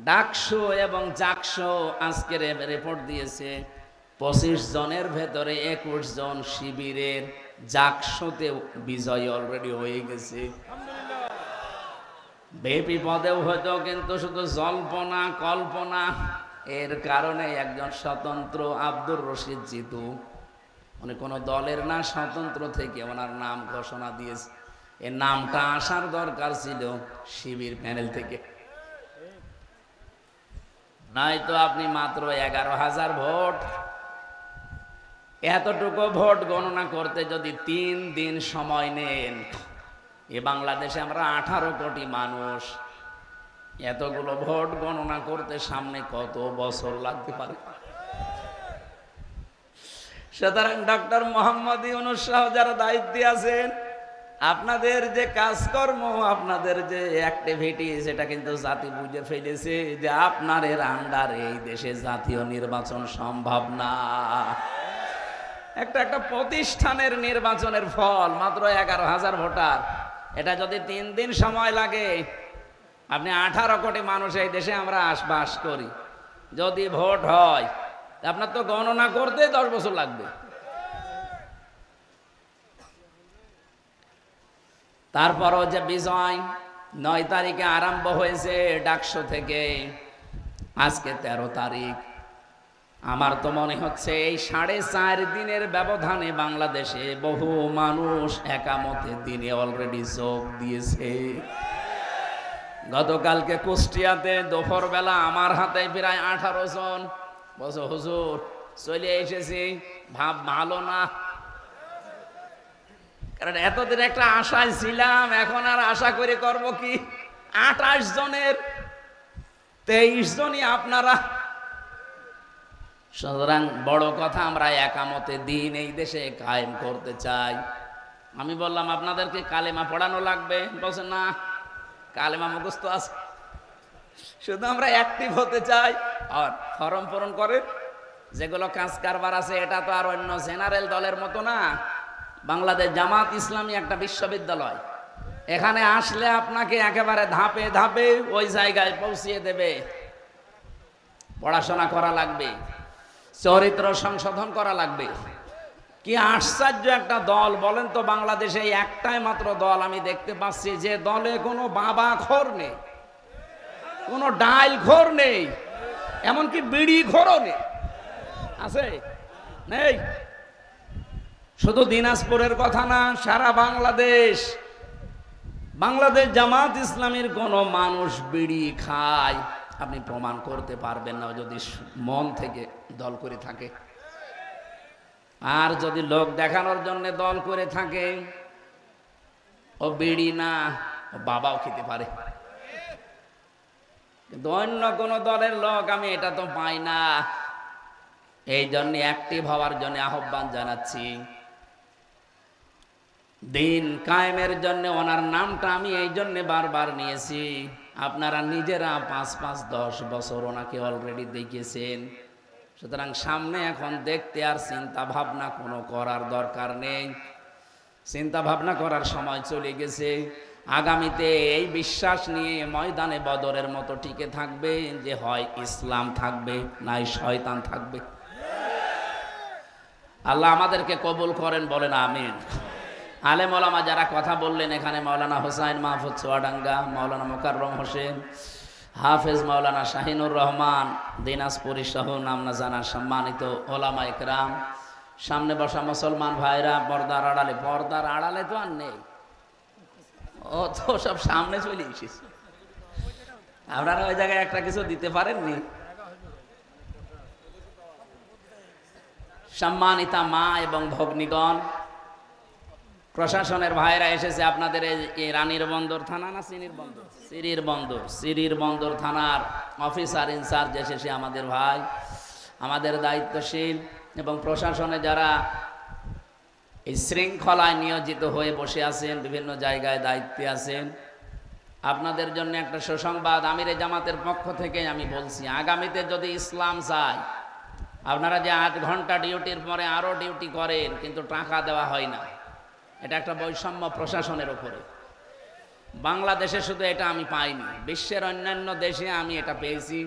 ডাকসু এবং জাকসু আজকের রিপোর্ট দিয়েছে 25 জনের ভেতরে 21 জন শিবিরের জাকসুতে বিজয় অলরেডি হয়ে গেছে। বেপি পদেও হয়তো, কিন্তু শুধু জল্পনা কল্পনা। এর কারণে একজন স্বতন্ত্র আব্দুর রশিদ জিতু, উনি কোনো দলের না, স্বতন্ত্র থেকে ওনার নাম ঘোষণা দিয়েছে। এর নামটা আসার দরকার ছিল শিবির প্যানেল থেকে, নয়তো আপনি মাত্র 11,000 ভোট, এতটুকু ভোট গণনা করতে যদি 3 দিন সময় নেন, এ বাংলাদেশে আমরা 18 কোটি মানুষ, এতগুলো ভোট গণনা করতে সামনে কত বছর লাগতে পারে। সুতরাং ডক্টর মোহাম্মদ ইউনূস সহ যারা দায়িত্বে আছেন, আপনাদের যে কাজকর্ম, আপনাদের যে অ্যাক্টিভিটি, সেটা কিন্তু জাতি বুঝে ফেলেছে যে আপনার এর আন্ডারে এই দেশে জাতীয় নির্বাচন সম্ভব না। একটা প্রতিষ্ঠানের নির্বাচনের ফল মাত্র 11,000 ভোটার, এটা যদি 3 দিন সময় লাগে, আপনি 18 কোটি মানুষ এই দেশে আমরা বাস করি, যদি ভোট হয় আপনার তো গণনা করতে 10 বছর লাগবে। তারপরও যে বিজয় 9 তারিখে আরম্ভ হয়েছে ডাকসু থেকে, আজকে 13 তারিখ, আমার তো মনে হচ্ছে এই 4.5 দিনের ব্যবধানে বাংলাদেশে বহু মানুষ একামতে দিনে অলরেডি যোগ দিয়েছে। গতকালকে কুষ্টিয়াতে দুপুরবেলা আমার হাতে প্রায় 18 জন বলছে, হুজুর চলে এসেছি, ভাব ভালো না, কারণ এতদিন একটা আশায় ছিলাম, এখন আর আশা করে করব কি? 28 জনের 23 জনই আপনারা। সুতরাং বড় কথা, আমরা একামতে দিন এই দেশে কায়েম করতে চাই। আমি বললাম আপনাদেরকে কালেমা পড়ানো লাগবে, বলছে না, কালেমা মুখস্থ আছে, শুধু আমরা অ্যাক্টিভ হতে চাই। আর ফর্ম পূরণ করে যেগুলো কাজ কারবার আছে, এটা তো আর অন্য জেনারেল দলের মতো না। বাংলাদেশ জামাত ইসলামী একটা বিশ্ববিদ্যালয়, এখানে আসলে আপনাকে একেবারে ধাপে ধাপে ওই জায়গায় পৌঁছিয়ে দেবে। পড়াশোনা করা লাগবে, চরিত্র সংশোধন করা লাগবে। কি আশ্চর্য একটা দল বলেন তো, বাংলাদেশে একটাই মাত্র দল আমি দেখতে পাচ্ছি যে দলে কোনো বাবা খোর নেই, কোনো ডাইল খোর নেই, এমনকি বিড়ি খোরও নেই। আছে? নেই। শুধু দিনাজপুরের কথা না, সারা বাংলাদেশ জামাত ইসলামীর কোন মানুষ বিড়ি খায় আপনি প্রমাণ করতে পারবেন না, যদি মন থেকে দল করে থাকে। আর যদি লোক দেখানোর জন্য দল করে থাকে, ও বিড়ি না, ও বাবাও খেতে পারে, কিন্তু অন্য কোন দলের লোক আমি এটা তো পাই না। এই জন্য অ্যাক্টিভ হওয়ার জন্য আহ্বান জানাচ্ছি। দিন কায়েমের জন্য ওনার নামটা আমি এই জন্য বারবার নিয়েছি, আপনারা নিজেরা 5-10 বছর ওনাকে অলরেডি দেখিয়েছেন। সুতরাং সামনে এখন দেখতে আর চিন্তা ভাবনা কোনো করার দরকার নেই, চিন্তা ভাবনা করার সময় চলে গেছে। আগামীতে এই বিশ্বাস নিয়ে ময়দানে বদরের মতো টিকে থাকবে যে হয় ইসলাম থাকবে, নাই শয়তান থাকবে। আল্লাহ আমাদেরকে কবুল করেন, বলেন আমিন। আলেম ওলামা যারা কথা বললেন, এখানে মাওলানা হোসাইন মাহফুজ চুয়াডাঙ্গা, মাওলানা মোকাররম হোসেন, হাফেজ মাওলানা শাহিনুর রহমান দিনাজপুরি সহ নাম না জানা সম্মানিত ওলামা ইকরাম, সামনে বসা মুসলমান ভাইরা, পর্দার আড়ালে তো আর নেই, ও তো সব সামনে চলে এসেছে। আপনারা ওই জায়গায় একটা কিছু দিতে পারেননি? সম্মানিতা মা এবং ভগ্নীগণ, প্রশাসনের ভাইরা এসেছে, আপনাদের এই রানীর বন্দর থানা না সিরির বন্দর থানার অফিসার ইনচার্জ এসেছে আমাদের ভাই, আমাদের দায়িত্বশীল এবং প্রশাসনে যারা এই শৃঙ্খলায় নিয়োজিত হয়ে বসে আছেন, বিভিন্ন জায়গায় দায়িত্বে আছেন, আপনাদের জন্য একটা সুসংবাদ। আমিরে জামাতের পক্ষ থেকে আমি বলছি, আগামীতে যদি ইসলাম চাই, আপনারা যে 8 ঘন্টা ডিউটির পরে আরো ডিউটি করেন কিন্তু টাকা দেওয়া হয় না, এটা একটা বৈষম্য প্রশাসনের উপরে। বাংলাদেশে শুধু এটা আমি পাইনি, বিশ্বের অন্যান্য দেশে আমি এটা পেয়েছি।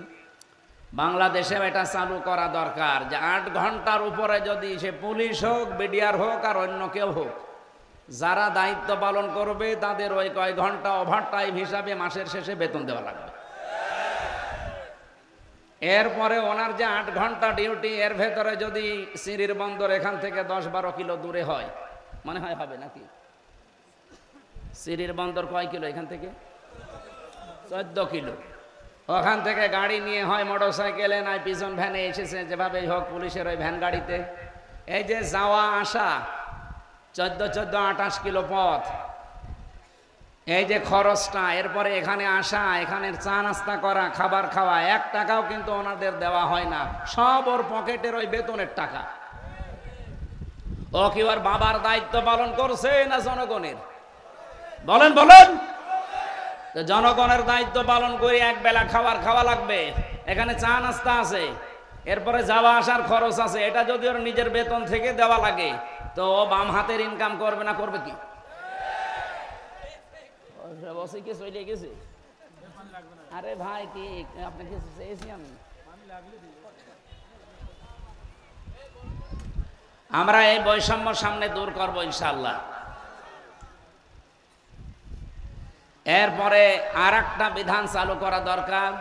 বাংলাদেশেও এটা চালু করা দরকার যে 8 ঘন্টার উপরে যদি সে পুলিশ হোক, বিডিআর হোক আর অন্য কেউ হোক, যারা দায়িত্ব পালন করবে তাদের ওই কয় ঘন্টা ওভারটাইম হিসাবে মাসের শেষে বেতন দেওয়া লাগবে। এরপরে ওনার যে 8 ঘন্টা ডিউটি, এর ভেতরে যদি সিঁড়ির বন্দর এখান থেকে 10-12 কিলো দূরে হয়, মনে হয় হবে নাকি? সিঁড়ির বন্দর কয় কিলো এখান থেকে? 14 কিলো। ওখান থেকে গাড়ি নিয়ে হয় মোটর সাইকেলে, নাই পিছন ভ্যানে এসেছে, যেভাবে হোক পুলিশের ওই ভ্যান গাড়িতে। এই যে যাওয়া আসা 14-28 কিলো পথ, এই যে খরচটা, এরপরে এখানে আসা, এখানে চা নাস্তা করা, খাবার খাওয়া, 1 টাকাও কিন্তু ওনাদের দেওয়া হয় না, সব ওর পকেটের ওই বেতনের টাকা। ও কি ওর বাবার দায়িত্ব পালন করছে না জনগণের? বলেন বলেন। তো জনগণের দায়িত্ব পালন করে এক বেলা খাবার খাওয়া লাগবে, এখানে চা নাস্তা আছে, এরপরে যাওয়া আসার খরচ আছে, এটা যদি ওর নিজের বেতন থেকে দেওয়া লাগে তো ও বাম হাতের ইনকাম করবে না করবে কি? চলে গেছে। আরে ভাই কি আপনাকে চেয়েছি আমি? আমরা এই বৈষম্য সামনে দূর করবো ইনশাআল্লাহ। এরপরে আর একটা বিধান চালু করা দরকার।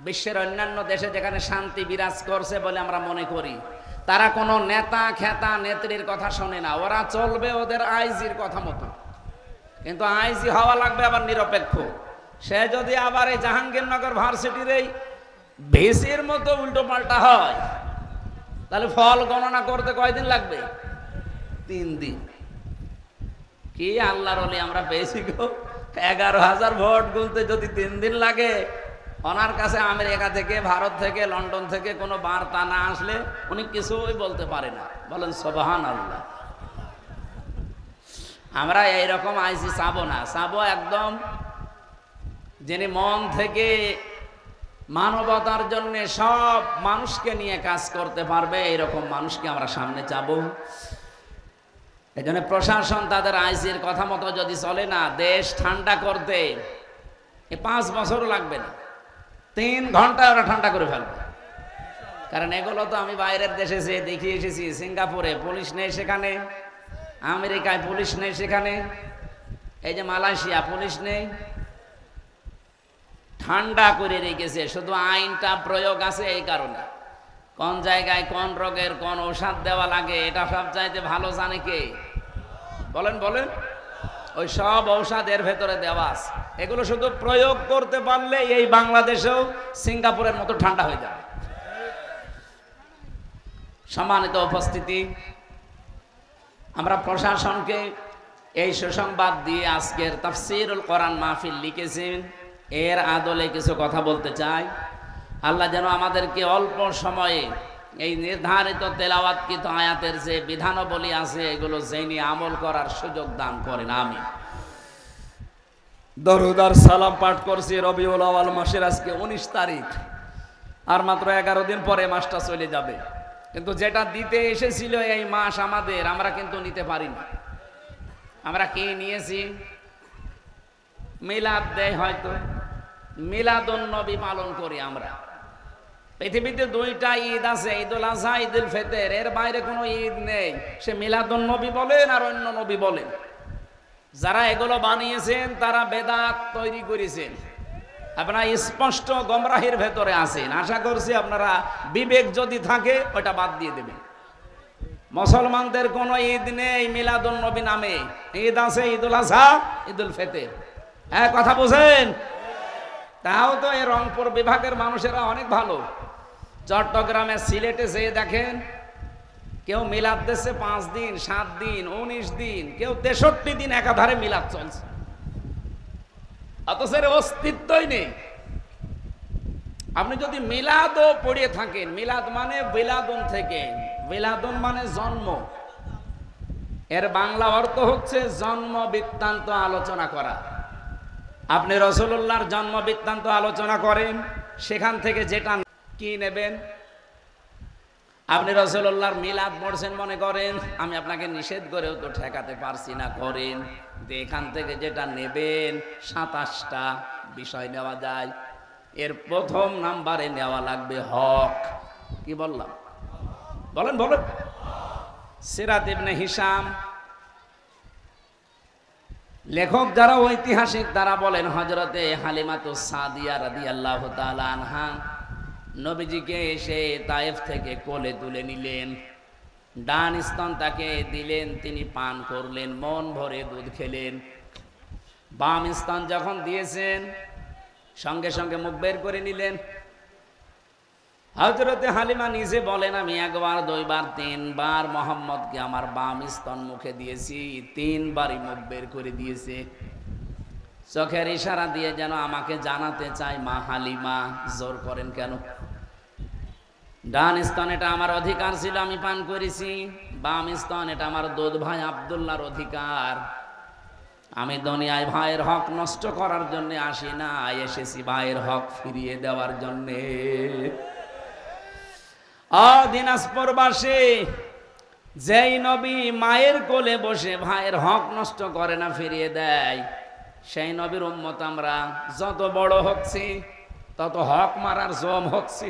বিশ্বের অন্যান্য দেশে যেখানে শান্তি বিরাজ করছে বলে আমরা মনে করি, তারা কোনো নেতা খেতা নেত্রীর কথা শোনে না, ওরা চলবে ওদের আইজির কথা মতো। কিন্তু আইজি হওয়া লাগবে আবার নিরপেক্ষ। সে যদি আবার এই জাহাঙ্গীরনগর ভার্সিটির এই ভিসির মতো উল্টো পাল্টা হয়, তাহলে ফল গণনা করতে কয়দিন লাগবে? 3 দিন। কি আল্লাহর ওলি আমরা পেয়েছি গো! 11,000 ভোট গুনতে যদি 3 দিন লাগে, ওনার কাছে আমেরিকা থেকে, ভারত থেকে, লন্ডন থেকে কোনো বার্তা না আসলে উনি কিছুই বলতে পারে না। বলেন সুবহানাল্লাহ। আমরা এইরকম আইসি চাবো না, চাবো একদম যিনি মন থেকে মানবতার জন্য সব মানুষকে নিয়ে কাজ করতে পারবে, এরকম মানুষকে আমরা সামনে চাবো। এই জন্য প্রশাসন তাদের আইসির কথা মতো যদি চলে না, দেশ ঠান্ডা করতে 5 বছর লাগবে না, 3 ঘন্টায় ওরা ঠান্ডা করে ফেলবে। কারণ এগুলো তো আমি বাইরের দেশে যেয়ে দেখিয়ে এসেছি। সিঙ্গাপুরে পুলিশ নেই, সেখানে আমেরিকায় পুলিশ নেই, সেখানে এই যে মালয়েশিয়া পুলিশ নেই, ঠান্ডা করে রেখেছে। শুধু আইনটা প্রয়োগ আছে এই কারণে। কোন জায়গায় কোন রোগের কোন ঔষধ দেওয়া লাগে এটা সব চাইতে ভালো জানে কে? বলেন বলেন। ওই সব ঔষধ এর ভেতরে দেওয়া আছে, এগুলো শুধু প্রয়োগ করতে পারলে এই বাংলাদেশেও সিঙ্গাপুরের মতো ঠান্ডা হয়ে যাবে। সম্মানিত উপস্থিতি, আমরা প্রশাসনকে এই সুসংবাদ দিয়ে আজকের তাফসীরুল কোরআন মাহফিল লিখেছেন, এর আদলে কিছু কথা বলতে চাই। আল্লাহ যেন আমাদেরকে অল্প সময়ে এই নির্ধারিত তেলাওয়াতকৃত আয়াতের যে বিধানাবলী আছে এগুলো জেনে আমল করার সুযোগ দান করেন, আমিন। দরুদ আর সালাম পাঠ করছি রবিউল আউয়াল মাসের আজকে 19 তারিখ, আর মাত্র 11 দিন পরে মাসটা চলে যাবে। কিন্তু যেটা দিতে এসেছিল এই মাস আমাদের, আমরা কিন্তু নিতে পারিনি। আমরা কি নিয়েছি? মিলাদ দেয়, হয়তো মিলাদুন নবী পালন করি আমরা। পৃথিবীতে 2টা ঈদ আছে, ঈদুল আজহা, ঈদুল ফিতর, এর বাইরে কোনো ঈদ নেই। সে মিলাদুন নবী বলেন আর অন্য নবী বলেন, যারা এগুলো বানিয়েছেন তারা বেদাত তৈরি করেছেন। আপনারা স্পষ্ট গোমরাহির ভেতরে আছেন। আশা করছি আপনারা বিবেক যদি থাকে ওটা বাদ দিয়ে দেবেন। মুসলমানদের কোনো ঈদ নেই মিলাদুন নবী নামে, ঈদ আছে ঈদুল আজহা, ঈদুল ফিতর। হ্যাঁ, কথা বুঝেন? তাও তো এই রংপুর বিভাগের মানুষেরা অনেক ভালো। চট্টগ্রামে, সিলেটে যেয়ে দেখেন, কেউ মিলাদ দিচ্ছে 5 দিন, 7 দিন, 19 দিন, কেউ 63 দিন একাধারে মিলাদ চলছে, অথচ এর অস্তিত্বই নেই। আপনি যদি মিলাদও পড়ে থাকেন, মিলাদ মানে বিলাদুন থেকে, বিলাদুন মানে জন্ম, এর বাংলা অর্থ হচ্ছে জন্ম বৃত্তান্ত আলোচনা করা। আপনি রাসূলুল্লাহর জন্ম বৃত্তান্ত আলোচনা করেন, সেখান থেকে যেটা কি নেবেন? আপনি রাসূলুল্লাহর মিলাদ পড়ছেন মনে করেন, আমি আপনাকে নিষেধ করেও তো ঠেকাতে পারছি না, করেন। এখান থেকে যেটা নেবেন 27টা বিষয় নেওয়া যায়। এর প্রথম নাম্বারে নেওয়া লাগবে হক। কি বললাম? বলেন বলেন। সিরাত ইবনে হিশাম, লেখক যারা ঐতিহাসিক তারা বলেন হযরতে হালিমাতুস সাদিয়া রাদিয়াল্লাহু তাআলা আনহা নবীজিকে এসে তায়েফ থেকে কোলে তুলে নিলেন, ডান স্তন তাকে দিলেন, তিনি পান করলেন, মন ভরে দুধ খেলেন। বাম স্তন যখন দিয়েছেন সঙ্গে সঙ্গে মুখ বের করে নিলেন। হযরতে হালিমা নিজে বলেন, আমি একবার, দুইবার, তিনবার মোহাম্মদকে আমার বাম স্তন মুখে দিয়েছি, তিনবারই মুখ বের করে দিয়েছে। চোখের ইশারা দিয়ে যেন আমাকে জানাতে চায়, মা হালিমা জোর করেন কেন? ডান স্তন এটা আমার অধিকার ছিল, আমি পান করেছি। বাম স্তন এটা আমার দুধ ভাই আব্দুল্লাহর অধিকার। আমি দুনিয়ায় ভাইয়ের হক নষ্ট করার জন্য আসি না, এসেছি ভাইয়ের হক ফিরিয়ে দেওয়ার জন্যে। দিনাজপুরবাসী, যেই নবী মায়ের কোলে বসে ভাইয়ের হক নষ্ট করে না, ফিরিয়ে দেয়, সেই নবীর উম্মত আমরা। যত বড় হচ্ছি তত হক মারার জম হচ্ছি।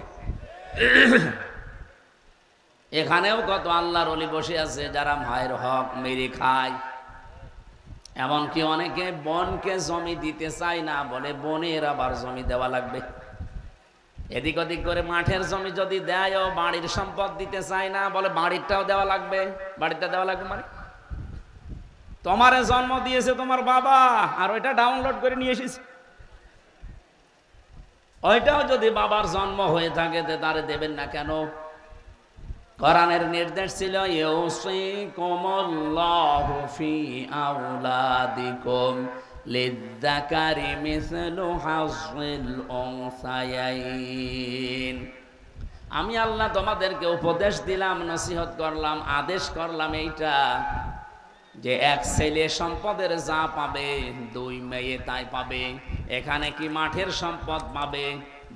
এখানেও কত আল্লাহর ওলি বসে আছে যারা মায়ের হক মেরে খায়। এমনকি অনেকে বোনকে জমি দিতে চায় না, বলে বোনের আবার জমি দেওয়া লাগবে। এদিক ওদিক করে মাঠের জমি যদি দেয়, বাড়ির সম্পদ দিতে চায় না, বলে বাড়িরটাও দেওয়া লাগবে। বাড়িটা দেওয়া লাগবে মানে তোমারে জন্ম দিয়েছে তোমার বাবা, আর ওইটা ডাউনলোড করে নিয়ে এসেছি। ওইটাও যদি বাবার জন্ম হয়ে থাকে তারে দেবেন না কেন? কোরআনের নির্দেশ ছিল, ইউসিকুমুল্লাহু ফি আওলাদিকুম লিযযাকারি মিসলু হাযযিল উনসায়াইন। আমি আল্লাহ তোমাদেরকে উপদেশ দিলাম, নসিহত করলাম, আদেশ করলাম এইটা, যে এক ছেলে সম্পদের যা পাবে, দুই মেয়ে তাই পাবে। এখানে কি মাঠের সম্পদ পাবে,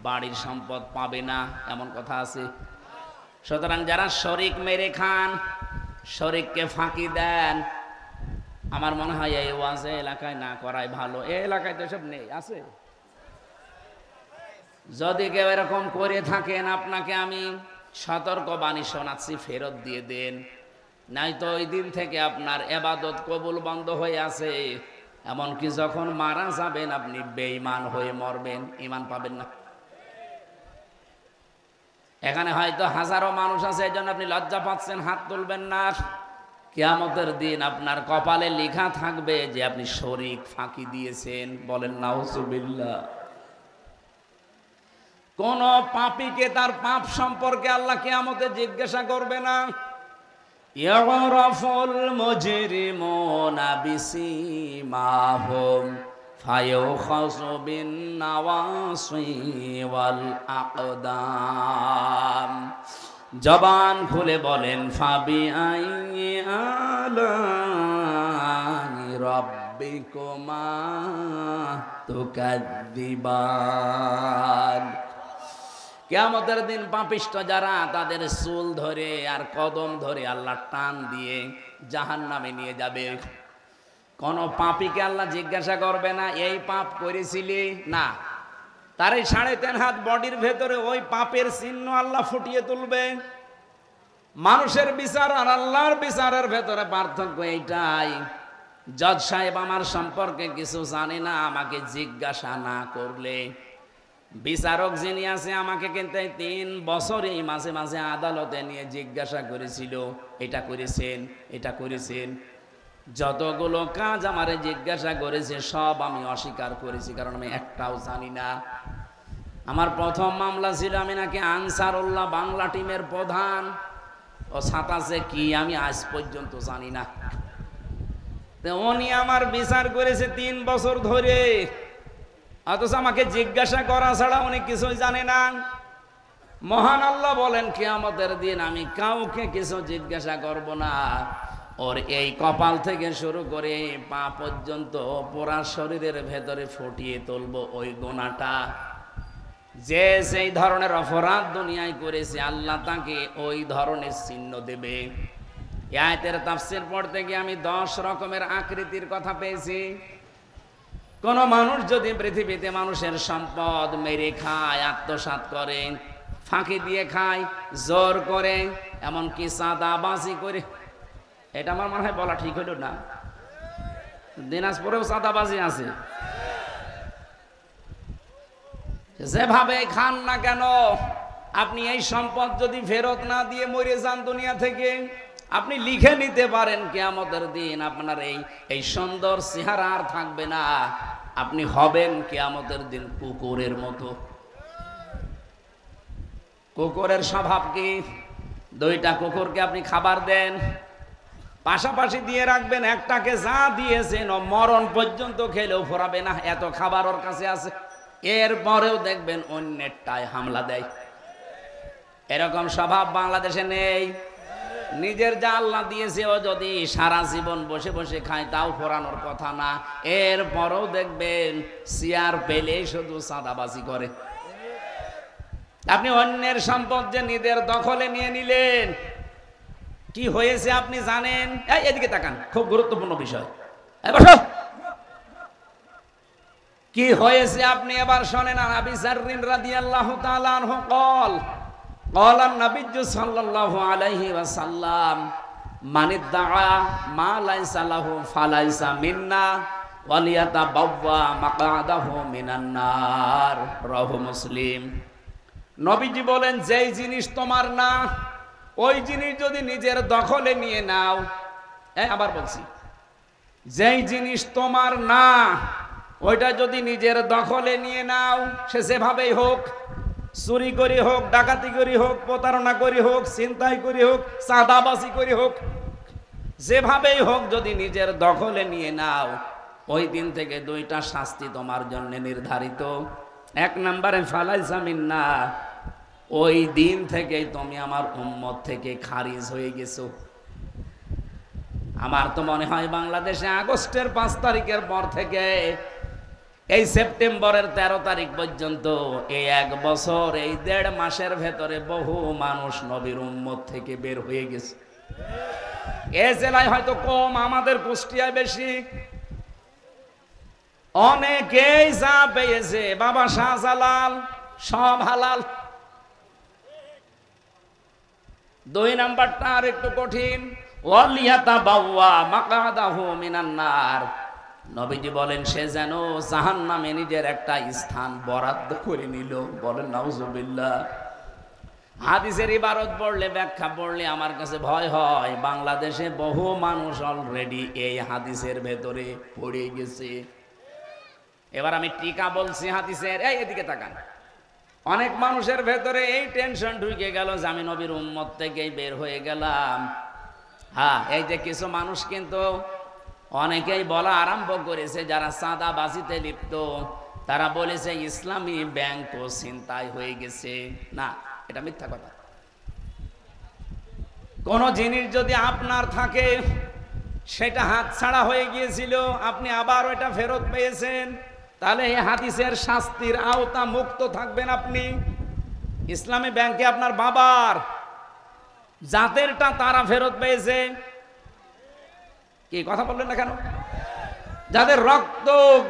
বাড়ির সম্পদ পাবে না, এমন কথা আছে? সুতরাং যারা শরিক মেরে খান, শরিককে ফাঁকি দেন, আমার মনে হয় এই ওয়াজে এলাকায় না করাই ভালো। এই এলাকায় তো সব নেই, আছে? যদি কেউ এরকম করে থাকেন, আপনাকে আমি সতর্ক বাণী শোনাচ্ছি, ফেরত দিয়ে দেন, নয়তো ওই দিন থেকে আপনার ইবাদত কবুল বন্ধ হয়ে আছে। এমনকি যখন মারা যাবেন আপনি বেঈমান হয়ে মরবেন, ঈমান পাবেন না। এখানে হয়তো হাজারো মানুষ আছে, এই জন্য আপনি লজ্জা পাচ্ছেন, হাত তুলবেন না। কিয়ামতের দিন আপনার কপালে লেখা থাকবে যে আপনি শরিক ফাঁকি দিয়েছেন। বলেন নাউজুবিল্লাহ। কোন পাপীকে তার পাপ সম্পর্কে আল্লাহ কিয়ামতে জিজ্ঞাসা করবে না। ইয়ারাফুল মুজরিমুনা বিসিমাহুম ফায়ুখাযু বিন নাওয়াসি ওয়াল আকদাম। জবান খুলে বলেন, ফাবি আইয়ি আলাই রাব্বিকুমা তুকাযযিবান। কিয়ামতের দিন পাপিষ্ঠ যারা, তাদের চুল ধরে আর কদম ধরে আল্লাহ টান দিয়ে জাহান্নামে নিয়ে যাবে। কোন পাপীকে আল্লাহ জিজ্ঞাসা করবে না এই পাপ করেছিলি না, তার এই 3.5 হাত বডির ভেতরে ওই পাপের চিহ্ন আল্লাহ ফুটিয়ে তুলবে। মানুষের বিচার আর আল্লাহর বিচারের ভেতরে পার্থক্য এইটাই। জজ সাহেব আমার সম্পর্কে কিছু জানে না আমাকে জিজ্ঞাসা না করলে, বিচারক যিনি আছে আমাকে কিন্তু 3 বছরই মাঝে মাঝে আদালতে নিয়ে জিজ্ঞাসা করেছিল, এটা করেছেন, এটা করেছেন। যতগুলো কাজ আমারে জিজ্ঞাসা করেছে সব আমি অস্বীকার করেছি, কারণ আমি একটাও জানি না। আমার প্রথম মামলা ছিল আমি নাকি আনসারুল্লাহ বাংলা টিমের প্রধান, ও ছাতাছে কি আমি আজ পর্যন্ত জানি না। উনি আমার বিচার করেছে 3 বছর ধরে, অথচ আমাকে জিজ্ঞাসা করা ছাড়া উনি কিছুই জানে না। মহান আল্লাহ বলেন কিয়ামতের দিন আমি কাউকে কিছু জিজ্ঞাসা করব না। ওর এই কপাল থেকে শুরু করে পা পর্যন্ত পুরা শরীরের ভেতরে ফুটিয়ে তুলবো ওই গোনাটা, যে সেই ধরনের অপরাধ দুনিয়ায় করেছে আল্লাহ তাকে ওই ধরনের চিহ্ন দেবে। এই আয়াতের তাফসীর পড়তে গিয়ে আমি 10 রকমের আকৃতির কথা পেয়েছি। কোন মানুষ যদি পৃথিবীতে মানুষের সম্পদ মেরে খায়, আত্মসাৎ করে, ফাঁকি দিয়ে খায়, জোর করে, এমনকি চাঁদাবাজি করে, এটা আমার মনে হয় বলা ঠিক হলো না, দিনাজপুরেও চাঁদাবাজি আছে। যেভাবে খান না কেন, আপনি এই সম্পদ যদি ফেরত না দিয়ে মরে যান দুনিয়া থেকে, আপনি লিখে নিতে পারেন কিয়ামতের দিন আপনার এই সুন্দর চেহারা আর থাকবে না, আপনি হবেন কিয়ামতের দিন কুকুরের মতো। কুকুরের স্বভাব কি? 2টা কুকুরকে আপনি খাবার দেন, পাশাপাশি দিয়ে রাখবেন, একটাকে যা দিয়েছেন ও মরণ পর্যন্ত খেলেও ফোরাবে না, এত খাবার ওর কাছে আছে। এরপরেও দেখবেন অন্যেরটায় হামলা দেয়। এরকম স্বভাব বাংলাদেশে নেই। নিজের যা আল্লাহ দিয়েছে ও যদি সারা জীবন বসে বসে খায় তাও ফোরানোর কথা না, এরপরেও দেখবেন চেয়ার পেলেই শুধু চাঁদাবাজি করে। আপনি অন্যের সম্পদ যে নিজের দখলে নিয়ে নিলেন, কি হয়েছে আপনি জানেন? এদিকে তাকান, খুব গুরুত্বপূর্ণ বিষয়। বসো। কি হয়েছে আপনি এবার শোনেন। আবি যাররিন রাদিয়াল্লাহু তাআলা আনহু قال قال النبي صلى الله عليه وسلم من ادعى ما ليس له فليس منا وليتبوأ مقعده من النار رواه মুসলিম। নবীজি বলেন, যেই জিনিস তোমার না ওই জিনিস যদি নিজের দখলে নিয়ে নাও, আবার বলছি, যেই জিনিস তোমার না ওইটা যদি নিজের দখলে নিয়ে নাও, সে যেভাবেই হোক, চুরি করি হোক, ডাকাতি করি হোক, প্রতারণা করি হোক, ছিনতাই করি হোক, চাঁদাবাজি করি হোক, যেভাবেই হোক যদি নিজের দখলে নিয়ে নাও, ওই দিন থেকে 2টা শাস্তি তোমার জন্য নির্ধারিত। 1 নম্বরে ফালাইসা মিন্না, ওই দিন থেকেই তুমি আমার উম্মত থেকে খারিজ হয়ে গেছো। আমার তো মনে হয় বাংলাদেশে আগস্টের 5 তারিখের পর থেকে এই সেপ্টেম্বরের 13 তারিখ পর্যন্ত এই 1 বছর, এই 1.5 মাসের ভেতরে বহু মানুষ নবীর উম্মত থেকে বের হয়ে গেছে। এ জেলায় হয়তো কম, আমাদের কুষ্টিয়ায় বেশি। অনেকেই যা পেয়েছে বাবা শাহজালাল, সব হালাল। 2 নাম্বারটা আর একটু কঠিন, ওয়ালিয়াতাবাওয়া মাকআদাহু মিনান নার। নবীজি বলেন, সে যেন জাহান্নামে নিজের একটা স্থান বরাদ্দ করে নিল। বলেন নাউজুবিল্লাহ। হাদিসের ইবারত পড়লে, ব্যাখ্যা পড়লে আমার কাছে ভয় হয়, বাংলাদেশে বহু মানুষ অলরেডি এই হাদিসের ভেতরে পড়ে গেছে। এবার আমি টিকা বলছি হাদিসের, এদিকে তাকান। অনেক মানুষের ভেতরে এই টেনশন ঢুকে গেল যে আমি নবীর উম্মত থেকেই বের হয়ে গেলাম। হ্যাঁ, এই যে কিছু মানুষ কিন্তু অনেকেই বলা আরম্ভ করেছে, যারা চাঁদাবাজিতে লিপ্ত, তারা বলেছে ইসলামী ব্যাংকও ছিনতাই হয়ে গেছে। না, এটা মিথ্যা কথা। কোন জিনিস যদি আপনার থাকে, সেটা হাতছাড়া হয়ে গিয়েছিল, আপনি আবার ওটা ফেরত পেয়েছেন, তাহলে এই হাদিসের শাস্তির আওতা মুক্ত থাকবেন আপনি। ইসলামী ব্যাংকে আপনার বাবার, জাতেরটা তারা ফেরত পেয়েছে। কি কথা বললেন না কেন? যাদের রক্ত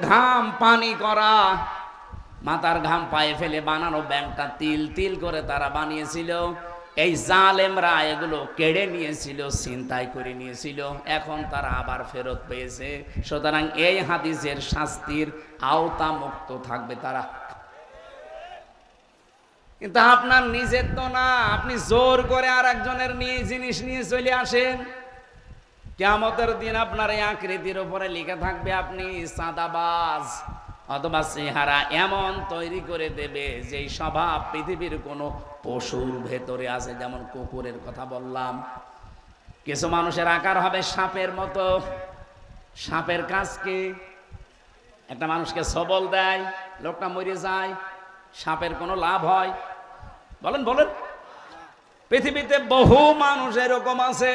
ঘাম পানি করা, মাথার ঘাম পায়ে ফেলে বানানো ব্যাংকটা তিল তিল করে তারা বানিয়েছিল, এই জালেমরা এগুলো কেড়ে নিয়েছিল, ছিনতাই করে নিয়েছিল, এখন তারা আবার ফেরত পেয়েছে। সুতরাং এই হাদিসের শাস্তির আওতা মুক্ত থাকবে তারা। কিন্তু আপনার নিজের তো না, আপনি জোর করে আর একজনের নিয়ে জিনিস নিয়ে চলে আসেন, কিয়ামতের দিন আপনার এই আকৃতির উপরে লিখে থাকবে আপনি চাঁদাবাজ, অথবা চেহারা এমন তৈরি করে দেবে যেই স্বভাব পৃথিবীর কোনো পশুর ভেতরে আছে। যেমন কুকুরের কথা বললাম, কিছু মানুষের আকার হবে সাপের মতো। সাপের কাজ কি? একটা মানুষকে সবল দেয়, লোকটা মরে যায়, সাপের কোনো লাভ হয়? বলেন বলেন। পৃথিবীতে বহু মানুষ এরকম আছে,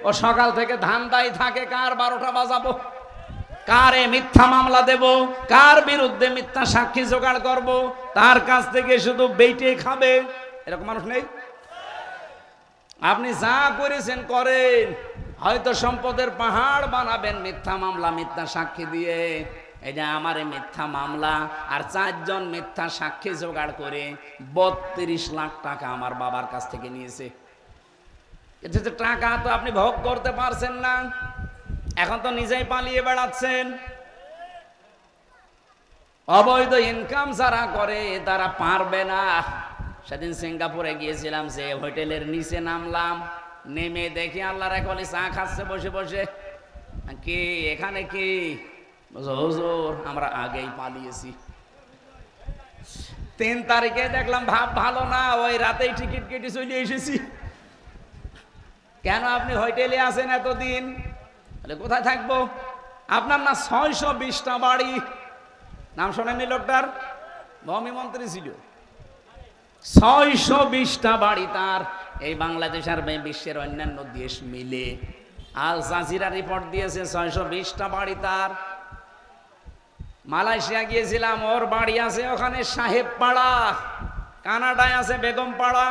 ও সকাল থেকে ধান্দায় থাকে কার 12টা বাজাবো। কারে মিথ্যা মামলা দেব, কার বিরুদ্ধে মিথ্যা সাক্ষী জোগাড় করব, তার কাছ থেকে শুধু বেইটে খাবে, এরকম মানুষ নেই? আপনি যা করেছেন করেন, হয়তো সম্পদের পাহাড় বানাবেন মিথ্যা মামলা মিথ্যা সাক্ষী দিয়ে। এই যে আমার মিথ্যা মামলা আর 4 জন মিথ্যা সাক্ষী জোগাড় করে 32 লাখ টাকা আমার বাবার কাছ থেকে নিয়েছে। কিন্তু টাকা তো আপনি ভোগ করতে পারছেন না, এখন তো নিজেই পালিয়ে বেড়াচ্ছেন। অবৈধ ইনকাম যারা করে তারা পারবে না। সেদিন সিঙ্গাপুরে গিয়েছিলাম, যে হোটেলের নিচে নামলাম, নেমে দেখি আল্লাহর এক ওলি চা খাচ্ছে বসে বসে। কি এখানে কি? হুজুর আমরা আগেই পালিয়েছি। 3 তারিখে দেখলাম ভাব ভালো না, ওই রাতেই টিকিট কেটে চলে এসেছি। কেন আপনি হোটেলে আছেন এতদিন? কোথায় থাকবো? আপনার না 620টা বাড়ি, নাম শোনেননি লোকটার? ভূমি মন্ত্রী ছিল। 620টা বাড়ি তার, এই বাংলাদেশ আর বিশ্বের অন্যান্য দেশ মিলে। আল জাজিরা রিপোর্ট দিয়েছে 620টা বাড়ি তার। মালয়েশিয়া গিয়েছিলাম, ওর বাড়ি আছে ওখানে সাহেব পাড়া, কানাডায় আছে বেগম পাড়া,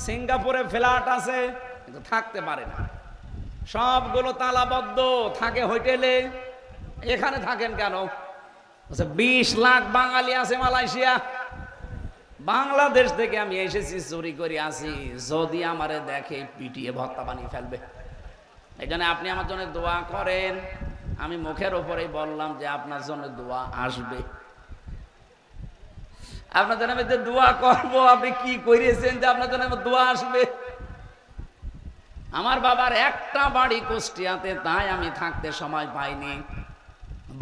সিঙ্গাপুরে ফ্ল্যাট আছে, কিন্তু থাকতে পারে না, সবগুলো তালাবদ্ধ, থাকে হোটেলে। এখানে থাকেন কেন? 20 লাখ বাঙালি আছে মালয়েশিয়া। বাংলাদেশ থেকে আমি এসেছি, চুরি করে আসি, যদি আমারে দেখে পিটিয়ে ভর্তা বানিয়ে ফেলবে। এই জন্য আপনি আমার জন্য দোয়া করেন। আমি মুখের ওপরেই বললাম যে আপনার জন্য দোয়া আসবে। আপনার জন্য আমি যে দোয়া করবো, আপনি কি করেছেন যে আপনার জন্য দোয়া আসবে? আমার বাবার একটা বাড়ি কুষ্টিয়াতে, তাই আমি থাকতে সময় পাইনি।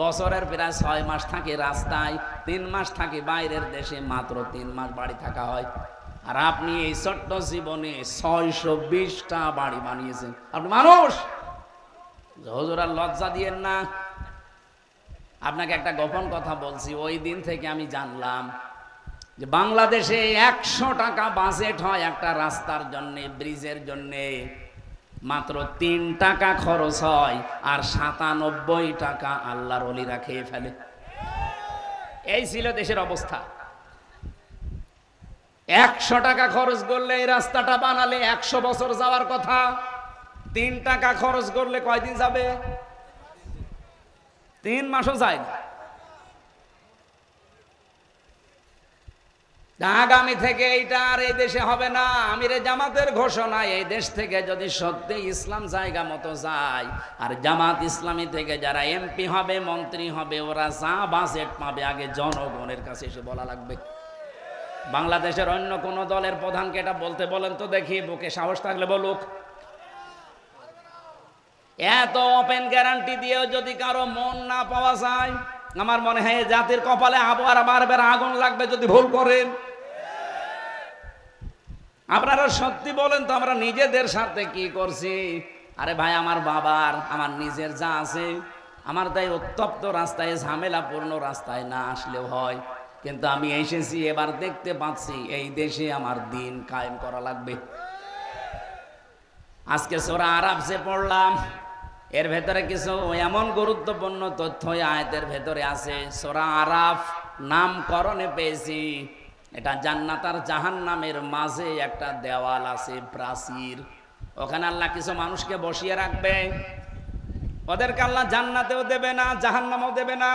বছরের প্রায় 6 মাস থাকি রাস্তায়, 3 মাস থাকি বাইরের দেশে, মাত্র 3 মাস বাড়ি থাকা হয়। আর আপনি এই ছোট্ট জীবনে 620টা বাড়ি বানিয়েছেন। আপনি মানুষ, হুজুর আর লজ্জা দিয়েন না। আপনাকে একটা গোপন কথা বলছি, ওই দিন থেকে আমি জানলাম যে বাংলাদেশে 100 টাকা বাজেট হয় একটা রাস্তার জন্যে, ব্রিজের জন্যে, মাত্র 3 টাকা খরচ হয়, আর 97 টাকা আল্লাহর ওলিরা খেয়ে ফেলে। এই ছিল দেশের অবস্থা। 100 টাকা খরচ করলে এই রাস্তাটা বানালে 100 বছর যাওয়ার কথা। 3 টাকা খরচ করলে কয়দিন যাবে? 3 মাসও যায় না। আগামী থেকে এইটা আর এই দেশে হবে না। আমিরে জামাতের ঘোষণা, এই দেশ থেকে যদি সত্যি ইসলাম জায়গা মতো যায়, আর জামাত ইসলামী থেকে যারা এমপি হবে, মন্ত্রী হবে, ওরা যা বাজেট পাবে আগে জনগণের কাছে এসে বলা লাগবে। বাংলাদেশের অন্য কোন দলের প্রধানকে এটা বলতে বলেন তো দেখি, বুকে সাহস থাকলে বলুক। এত ওপেন গ্যারান্টি দিয়েও যদি কারো মন না পাওয়া যায়, আমার মনে হয় জাতির কপালে আবার বারবার আগুন লাগবে যদি ভুল করেন। আপনারা সত্যি বলেন তো, আমরা নিজেদের সাথে কি করছি? আরে ভাই, আমার বাবার, আমার নিজের যা আছে, আমার তাই উত্তপ্ত রাস্তায়, ঝামেলাপূর্ণ রাস্তায় না আসলেও হয়, কিন্তু আমি এসেছি, এবার দেখতে পাচ্ছি এই দেশে আমার দিন কায়েম করা লাগবে। আজকে সূরা আরাফ যে পড়লাম, এর ভেতরে কিছু এমন গুরুত্বপূর্ণ তথ্য আয়াতের ভেতরে আছে। সূরা আরাফ নামকরণে পেয়েছি, এটা জান্নাত আর জাহান্নামের মাঝে একটা দেওয়াল আছে, প্রাচীর। ওখানে আল্লাহ কিছু মানুষকে বসিয়ে রাখবে, ওদেরকে আল্লাহ জান্নাতেও দেবে না, জাহান্নামেও দেবে না।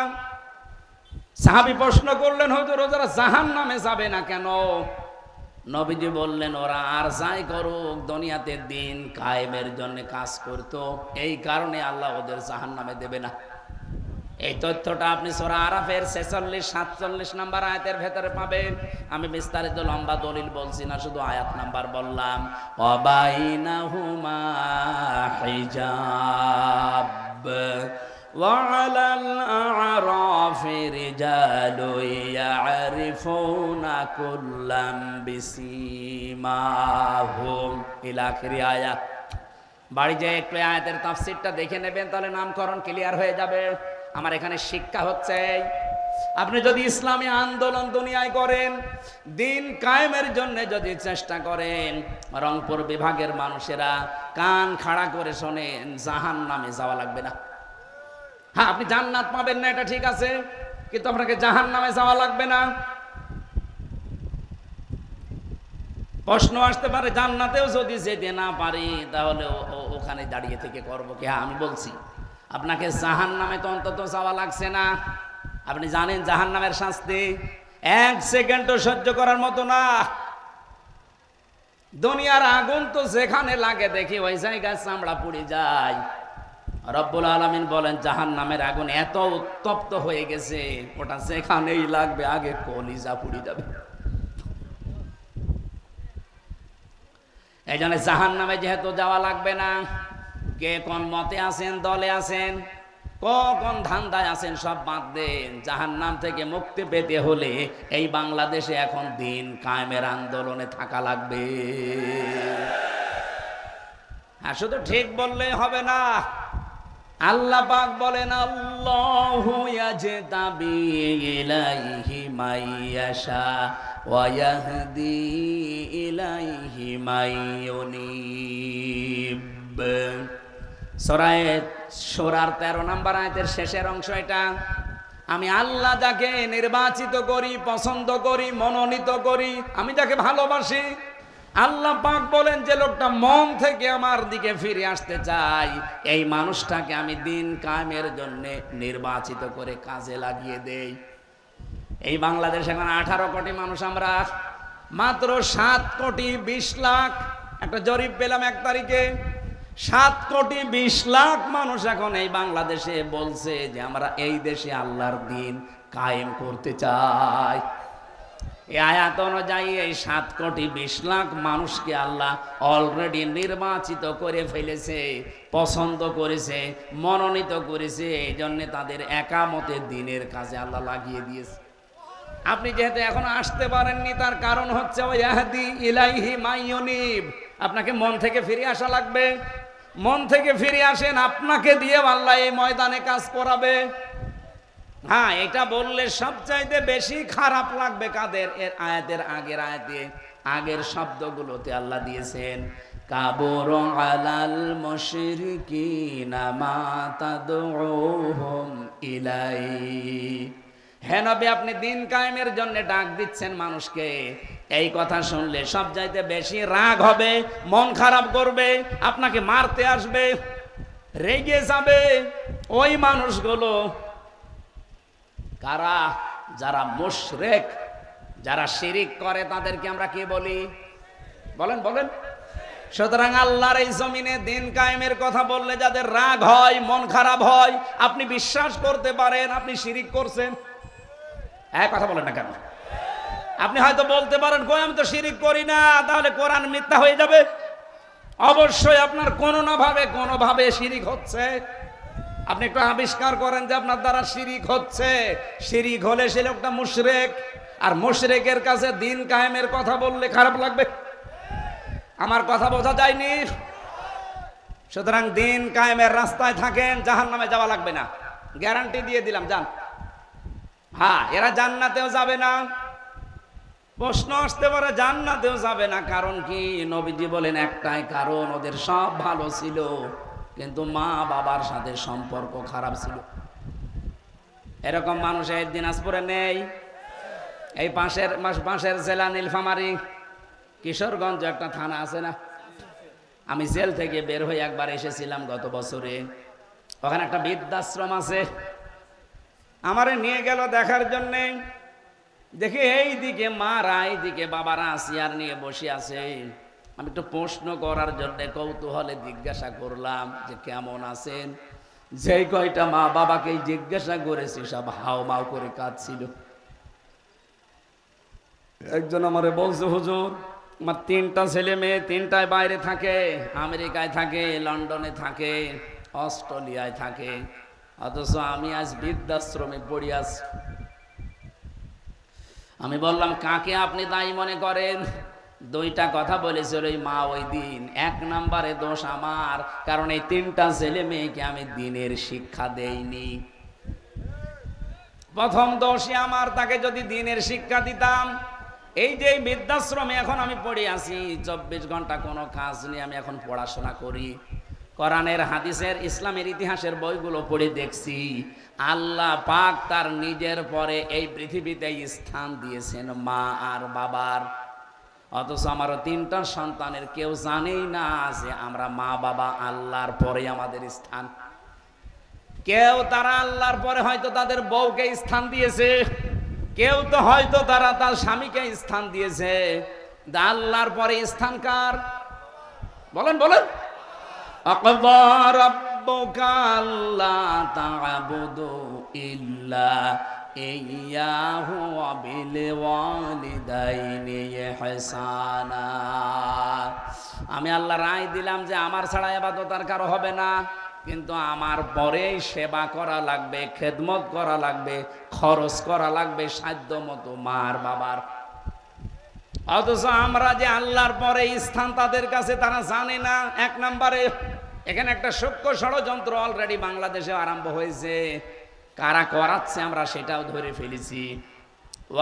সাহাবী প্রশ্ন করলেন, হুজুর ওরা জাহান্নামে যাবে না কেন? নবীজি বললেন, ওরা আর যাই করুক, দুনিয়াতে দিন কায়েমের জন্য কাজ করতো, এই কারণে আল্লাহ ওদের জাহান্নামে দেবে না। এই তথ্যটা আপনি সূরা আরাফের 46-47 নাম্বার আয়াতের ভেতরে পাবেন। আমি বিস্তারিত লম্বা দলিল বলছি না, শুধু আয়াত নাম্বার বললাম। ওয়াবাইনাহুমা হিজাব وعلى الأعراف رجال يعرفون كلا بسيماهم إلى آخر آية। বাড়ি যেয়ে একটু আয়াতের তাফসীরটা দেখে নেবেন, তাহলে নামকরণ ক্লিয়ার হয়ে যাবে। আমার এখানে শিক্ষা হচ্ছে, আপনি যদি ইসলামী আন্দোলন দুনিয়ায় করেন, দিন কায়েমের জন্য যদি চেষ্টা করেন, রংপুর বিভাগের মানুষেরা কান খাড়া করে শোনেন, জাহান্নামে যাওয়া লাগবে না। হ্যাঁ, আপনি জান্নাত পাবেন না এটা ঠিক আছে, কিন্তু আপনাকে জাহান্নামে যাওয়া লাগবে না। প্রশ্ন আসতে পারে, জান্নাতেও যদি যেতে না পারি তাহলে ওখানে দাঁড়িয়ে থেকে করবো কি? হ্যাঁ, আমি বলছি আপনাকে জাহান্নামে তো অন্তত যাওয়া লাগছে না। আপনি জানেন জাহান্নামের শাস্তি 1 সেকেন্ডও সহ্য করার মতো না। দুনিয়ার আগুন তো যেখানে লাগে দেখি ওই জায়গায় চামড়া পুড়ে যায়। রব্বুল আলামিন বলেন জাহান্নামের আগুন এত উত্তপ্ত হয়ে গেছে, ওটা যেখানেই লাগবে আগে কলিজা পুড়ে যাবে। এই জন্য জাহান্নামে যেহেতু যাওয়া লাগবে না, কে কোন মতে আছেন, দলে আছেন, কোন ধান্দায় আছেন, সব বাদ দেন। জাহান্নাম থেকে মুক্তি পেতে হলে এই বাংলাদেশে এখন দিন কায়েমের আন্দোলনে থাকা লাগবে। হ্যাঁ, শুধু ঠিক বললে হবে না। আল্লাহ পাক বলেন আল্লাহু ইয়াজতাবি ইলাইহি মাইয়াশা ওয়া ইয়াহদি ইলাইহি মাইয়ুনিব। সূরা সূরার 13 নম্বর আয়াতের শেষের অংশ এটা। আমি আল্লাহ যাকে নির্বাচিত করি, পছন্দ করি, মনোনীত করি, আমি যাকে ভালোবাসি, আল্লাহ পাক বলেন যে লোকটা মন থেকে আমার দিকে ফিরে আসতে চাই, এই মানুষটাকে আমি দিন কায়েমের জন্য নির্বাচিত করে কাজে লাগিয়ে দেই। এই বাংলাদেশ এখন 18 কোটি মানুষ, আমরা মাত্র 7 কোটি 20 লাখ। একটা জরিপ পেলাম 1 তারিখে, 7 কোটি 20 লাখ মানুষ এখন এই বাংলাদেশে বলছে যে আমরা এই দেশে আল্লাহর দিন কায়েম করতে চাই। এই আয়াত অনুযায়ী এই 7 কোটি 20 লাখ মানুষকে আল্লাহ অলরেডি নির্বাচিত করে ফেলেছে, পছন্দ করেছে, মনোনীত করেছে। এই জন্য তাদের একামতে দিনের কাজে আল্লাহ লাগিয়ে দিয়েছে। আপনি যেহেতু এখনো আসতে পারেননি, তার কারণ হচ্ছে ওয়াহদি ইলাইহি মাইয়ুনিব। আপনাকে মন থেকে ফিরে আসা লাগবে। মন থেকে ফিরে আসেন, আপনাকে দিয়ে আল্লাহ এই ময়দানে কাজ করাবে। হ্যাঁ, এটা বললে সবচাইতে বেশি খারাপ লাগবে কাদের? এর আয়াতের আগের শব্দগুলোতে আল্লাহ দিয়েছেন কাবুরু আলাল মুশরিকিনা মা তাদউহুম ইলাই। হে নবী, আপনি দিন কায়েমের জন্য ডাক দিচ্ছেন মানুষকে, এই কথা শুনলে সবচাইতে বেশি রাগ হবে, মন খারাপ করবে, আপনাকে মারতে আসবে, রেগে যাবে ওই মানুষগুলো। কারা? যারা মুশরিক, যারা শিরিক করে, তাদেরকে আমরা কি বলি? বলেন বলেন। সুতরাং আল্লাহর এই জমিনে দিন কায়েমের কথা বললে যাদের রাগ হয়, মন খারাপ হয়, আপনি বিশ্বাস করতে পারেন আপনি শিরিক করছেন। হ্যাঁ, কথা বলেন না কেন? আপনি হয়তো বলতে পারেন কই আমি তো শিরিক করি না, তাহলে কোরআন মিথ্যা হয়ে যাবে। অবশ্যই আপনার কোনোভাবে শিরিক হচ্ছে। আপনি একটু আবিষ্কার করেন যে আপনার দ্বারা শিরিক হচ্ছে। শিরিক হলে সে লোকটা মুশরিক, আর মুশরিকের কাছে দিন কায়েমের কথা বললে খারাপ লাগবে। আমার কথা বোঝা যায়নি? সুতরাং দিন কায়েমের রাস্তায় থাকেন, জাহান্নামে যাওয়া লাগবে না, গ্যারান্টি দিয়ে দিলাম। যান। হ্যাঁ, এরা জান্নাতেও যাবে না। প্রশ্ন আসতে পারে জান্নাতেও যাবে না, কারণ কি? নবীজি বলেন একটাই কারণ, ওদের সব ভালো ছিল কিন্তু মা বাবার সাথে সম্পর্ক খারাপ ছিল। এরকম মানুষ এই দিনাজপুরে নেই? এই পাশের জেলা নীলফামারী, কিশোরগঞ্জ একটা থানা আছে না? আমি জেল থেকে বের হয়ে একবার এসেছিলাম গত বছরে। ওখানে একটা বৃদ্ধাশ্রম আছে, আমারে নিয়ে গেল দেখার জন্যে। দেখি এইদিকে মারা, এইদিকে বাবারা চেয়ার নিয়ে বসে আছে। আমি একটু প্রশ্ন করার জন্য কৌতূহলে জিজ্ঞাসা করলাম যে কেমন আছেন। যেই কয়টা মা বাবাকে জিজ্ঞাসা করেছি সব হাউমাউ করে কাঁদছিল। একজন আমারে বলছে, হুজুর আমার 3টা ছেলে মেয়ে, 3টায় বাইরে থাকে, আমেরিকায় থাকে, লন্ডনে থাকে, অস্ট্রেলিয়ায় থাকে, অথচ আমি আজ বৃদ্ধাশ্রমে পড়ে আছি। আমি বললাম কাকে আপনি দায়ী মনে করেন? 2টা কথা বলেছিল ওই মা ওই দিন। 1 নম্বরে দোষ আমার, কারণ এই 3টা ছেলে মেয়েকে আমি দিনের শিক্ষা দেইনি। প্রথম দোষই আমার, তাকে যদি দিনের শিক্ষা দিতাম। এই যে বৃদ্ধাশ্রমে এখন আমি পড়ে আছি, 24 ঘন্টা কোনো কাজ নেই, আমি এখন পড়াশোনা করি। কোরআনের হাদিসের ইসলামের ইতিহাসের বইগুলো পড়ে দেখছি আল্লাহ পাক তার নিজের পরে এই পৃথিবীতে স্থান দিয়েছেন মা আর বাবার। অথচ আমারও 3টা সন্তানের কেউ জানেই না যে আমরা মা বাবা আল্লাহর পরে আমাদের স্থান। কেউ তারা আল্লাহর পরে হয়তো তাদের বউকে স্থান দিয়েছে, কেউ তো হয়তো তারা তার স্বামীকে স্থান দিয়েছে। আল্লাহর পরে স্থান কার? বলেন বলেন। আকাযা রাব্বুকা আল্লা তা'বুদু ইল্লা ইয়্যাহু ওয়া বিল ওয়ালিদাইনি ইহসানা। আমি আল্লাহ রায় দিলাম যে আমার ছাড়া ইবাদত আর কারো হবে না, কিন্তু আমার পরেই সেবা করা লাগবে, খেদমত করা লাগবে, খরচ করা লাগবে সাধ্য মতো মার বাবার। অথচ আমরা যে আল্লাহর পরে স্থান তাদের কাছে তারা জানে না। 1 নম্বরে এখানে একটা সূক্ষ্ম ষড়যন্ত্র অলরেডি বাংলাদেশে আরম্ভ হয়েছে। কারা করাচ্ছে আমরা সেটাও ধরে ফেলেছি।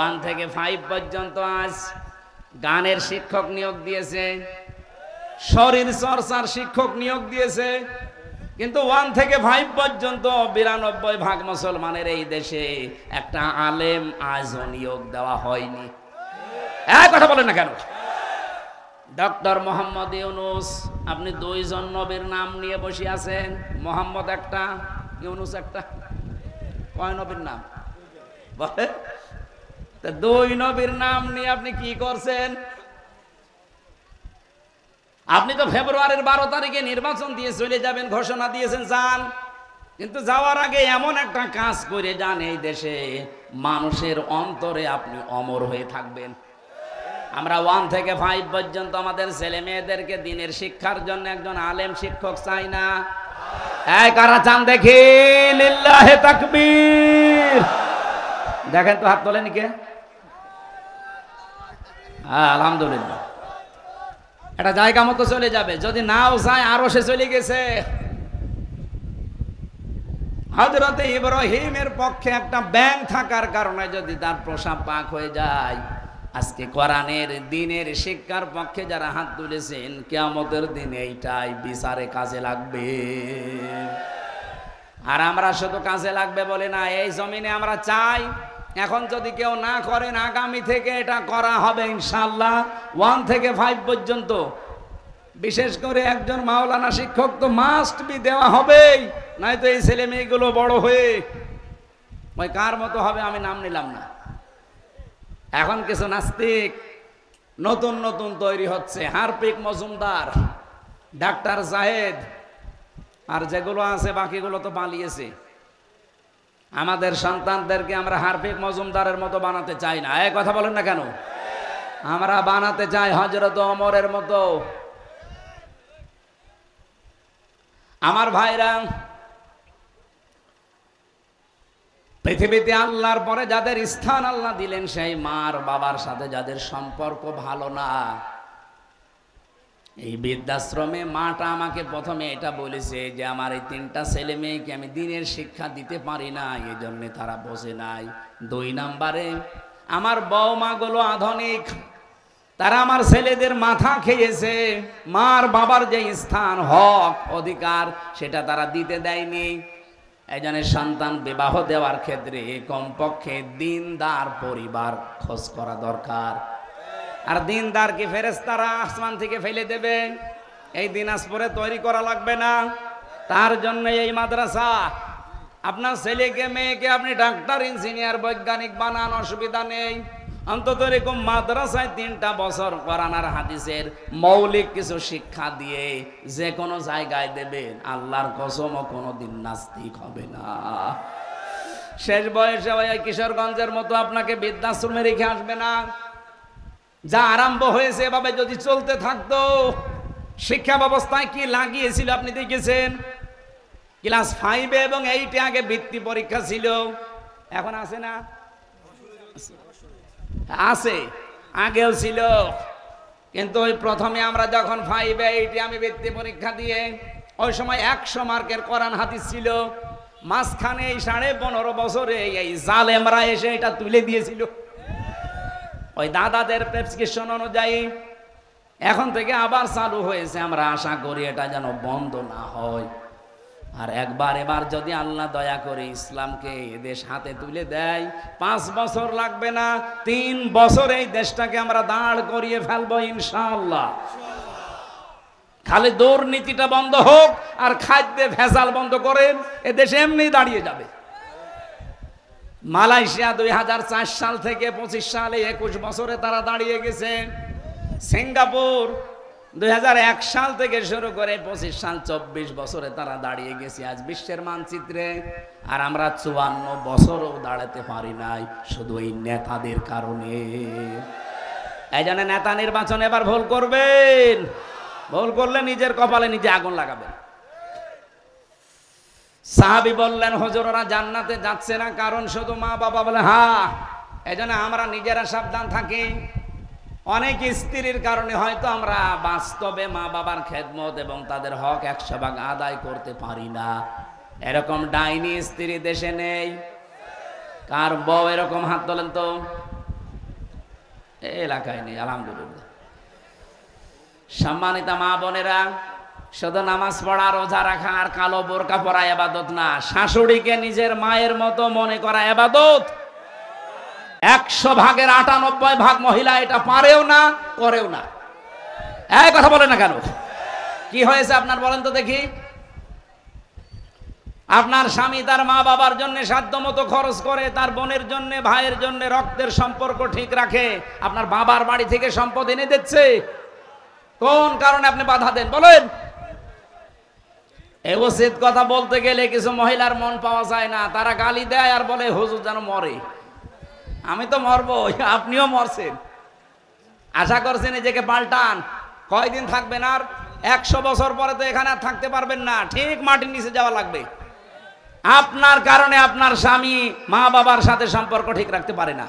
1 থেকে 5 পর্যন্ত আজ গানের শিক্ষক নিয়োগ দিয়েছে, শরীর চর্চার শিক্ষক নিয়োগ দিয়েছে, কিন্তু 1 থেকে 5 পর্যন্ত 92% মুসলমানের এই দেশে একটা আলেম আজও নিয়োগ দেওয়া হয়নি। কথা বলেন না কেন? ডক্টর মোহাম্মদ ইউনুস, আপনি 2 জন নবীর নাম নিয়ে বসে আছেন, মোহাম্মদ একটা, ইউনুস একটা। কয় নবীর নাম বলে? 2 নবীর নাম নিয়ে আপনি কি করছেন? আপনি তো ফেব্রুয়ারির 12 তারিখে নির্বাচন দিয়ে চলে যাবেন ঘোষণা দিয়েছেন, যান, কিন্তু যাওয়ার আগে এমন একটা কাজ করে যান এই দেশে মানুষের অন্তরে আপনি অমর হয়ে থাকবেন। আমরা 1 থেকে 5 পর্যন্ত আমাদের ছেলে মেয়েদেরকে দিনের শিক্ষার জন্য একজন আলেম শিক্ষক চাই না? কারা চান দেখি? লিল্লাহে তাকবীর। দেখেন তো, হাত তোলেন কে? আলহামদুলিল্লাহ। এটা জায়গা মতো চলে যাবে। যদি নাও যায় আরো সে চলে গেছে। হযরতে ইব্রাহিমের পক্ষে একটা ব্যাং থাকার কারণে যদি তার প্রসাব পাক হয়ে যায়, আজকে কোরআনের দিনের শিক্ষার পক্ষে যারা হাত তুলেছেন কিয়ামতের দিনে এইটাই বিচারে কাজে লাগবে। আর আমরা শুধু কাজে লাগবে বলে না, এই জমিনে আমরা চাই এখন যদি কেউ না করেন আগামী থেকে এটা করা হবে ইনশাআল্লাহ। 1 থেকে 5 পর্যন্ত বিশেষ করে একজন মাওলানা শিক্ষক তো মাস্ট বি দেওয়া হবেই, নয়তো এই ছেলে মেয়েগুলো বড় হয়ে ওই কার মতো হবে আমি নাম নিলাম না। এখন কিছু নাস্তিক নতুন নতুন তৈরি হচ্ছে, হারপিক মজুমদার, ডাক্তার জাহেদ, আর যেগুলো আছে বাকিগুলো তো পালিয়েছে। আমাদের সন্তানদেরকে আমরা হারপিক মজুমদারের মতো বানাতে চাই না। এই কথা বলেন না কেন? আমরা বানাতে চাই হযরত ওমরের মতো। আমার ভাইরা, পৃথিবীতে আল্লাহর পরে যাদের স্থান আল্লাহ দিলেন, সেই মার বাবার সাথে যাদের সম্পর্ক ভালো না, এই বৃদ্ধাশ্রমে মাটা আমাকে প্রথমে এটা বলেছে যে আমার এই 3টা ছেলে মেয়েকে আমি দিনের শিক্ষা দিতে পারি না, এই জন্য তারা বসে নাই। 2 নম্বরে আমার বৌমাগুলো আধুনিক, তারা আমার ছেলেদের মাথা খেয়েছে, মার বাবার যে স্থান হক অধিকার সেটা তারা দিতে দেয়নি। এই জন্য সন্তান বিবাহ দেওয়ার ক্ষেত্রে কমপক্ষে দিনদার পরিবার খোঁজ করা দরকার। আর দিনদার কি ফেরেশতারা আসমান থেকে ফেলে দেবে? এই দিনাজপুরে তৈরি করা লাগবে না। তার জন্য এই মাদ্রাসা। আপনার ছেলেকে মেয়েকে আপনি ডাক্তার, ইঞ্জিনিয়ার, বৈজ্ঞানিক বানান, অসুবিধা নেই। অন্তত এরকম মাদ্রাসায় 3টা বছর কোরআন আর হাদিসের মৌলিক কিছু শিক্ষা দিয়ে যে কোনো জায়গায় দেবেন, আল্লাহর কসম কোনোদিন নাস্তিক হবে না। শেষ বয়সে ওই কিশোরগঞ্জের মতো আপনাকে বৃদ্ধাশ্রমে রেখে আসবে না। যা আরম্ভ হয়েছে এভাবে যদি চলতে থাকতো, শিক্ষা ব্যবস্থায় কি লাগিয়েছিল আপনি দেখেছেন? ক্লাস 5 এবং 8 আগে বৃত্তি পরীক্ষা ছিল, এখন আছে না? আছে, আগেও ছিল। কিন্তু ওই প্রথমে আমরা যখন 5, 8 আমি বৃত্তি পরীক্ষা দিয়ে, ওই সময় 100 মার্কের কোরআন হাদিস ছিল। মাঝখানে এই 15.5 বছরে এই জালেমরা এসে এটা তুলে দিয়েছিল। ওই দাদাদের প্রেসক্রিপশন অনুযায়ী এখন থেকে আবার চালু হয়েছে, আমরা আশা করি এটা যেন বন্ধ না হয়। আর এবার যদি আল্লাহ দয়া করে ইসলামকে দেশ হাতে তুলে দেয়, 5 বছর লাগবে না, 3 বছর এই দেশটাকে আমরা দাঁড় করিয়ে ফেলবো ইনশাআল্লাহ। খালি দুর্নীতিটা বন্ধ হোক আর খাদ্যে ভেজাল বন্ধ করেন, এ দেশ এমনি দাঁড়িয়ে যাবে। মালয়েশিয়া 2004 সাল থেকে 25 সালে 21 বছরে তারা দাঁড়িয়ে গেছে। সিঙ্গাপুর 2001 সাল থেকে শুরু করে 25 সাল 24 বছরে তারা দাঁড়িয়ে গেছে আজ বিশ্বের মানচিত্রে। আর আমরা 54 বছরও দাঁড়াতে পারি নাই, শুধু এই নেতাদের কারণে। এই জন্য নেতা নির্বাচন এবার ভুল করবেন, ভুল করলে নিজের কপালে নিজে আগুন লাগাবেন। সাহাবী বললেন, হুজুর ওরা জান্নাতে যাচ্ছে না, কারণ শুধু মা বাবা? বলে হ্যাঁ। এই জন্য আমরা নিজেরা সাবধান থাকি। অনেক স্ত্রীর কারণে হয়তো আমরা বাস্তবে মা বাবার খেদমত এবং তাদের হক 100 ভাগ আদায় করতে পারি না। এরকম ডাইনি স্ত্রী দেশে নেই? কার বউ এরকম হাত তোলেন তো? এলাকায় নেই, আলহামদুলিল্লাহ। সম্মানিত মা বোনেরা, শুধু নামাজ পড়া, রোজা রাখা আর কালো বোরকা পরা ইবাদত না, শাশুড়িকে নিজের মায়ের মতো মনে করা ইবাদত। 100 ভাগের 98 ভাগ মহিলা এটা পারেও না, করেও না। এই কথা বলে না কেন? কি হয়েছে আপনার বলেন তো দেখি? আপনার স্বামী তার মা বাবার জন্য সাধ্যমতো খরচ করে, তার বোনের জন্য, ভাইয়ের জন্য রক্তের সম্পর্ক ঠিক রাখে। আপনার বাবার বাড়ি থেকে সম্পদ এনে দিচ্ছে, কোন কারণে আপনি বাধা দেন বলেন? এই উচিত কথা বলতে গেলে কিছু মহিলার মন পাওয়া যায় না, তারা গালি দেয় আর বলে হুজুর যেন মরে। আমি তো মরবো, আপনিও মরছেন। আশা করছেন নিজেকে পাল্টান, কয়দিন থাকবেন? আর 100 বছর পরে তো এখানে আর থাকতে পারবেন না, ঠিক মাটির নিচে যাওয়া লাগবে। আপনার কারণে আপনার স্বামী মা বাবার সাথে সম্পর্ক ঠিক রাখতে পারে না,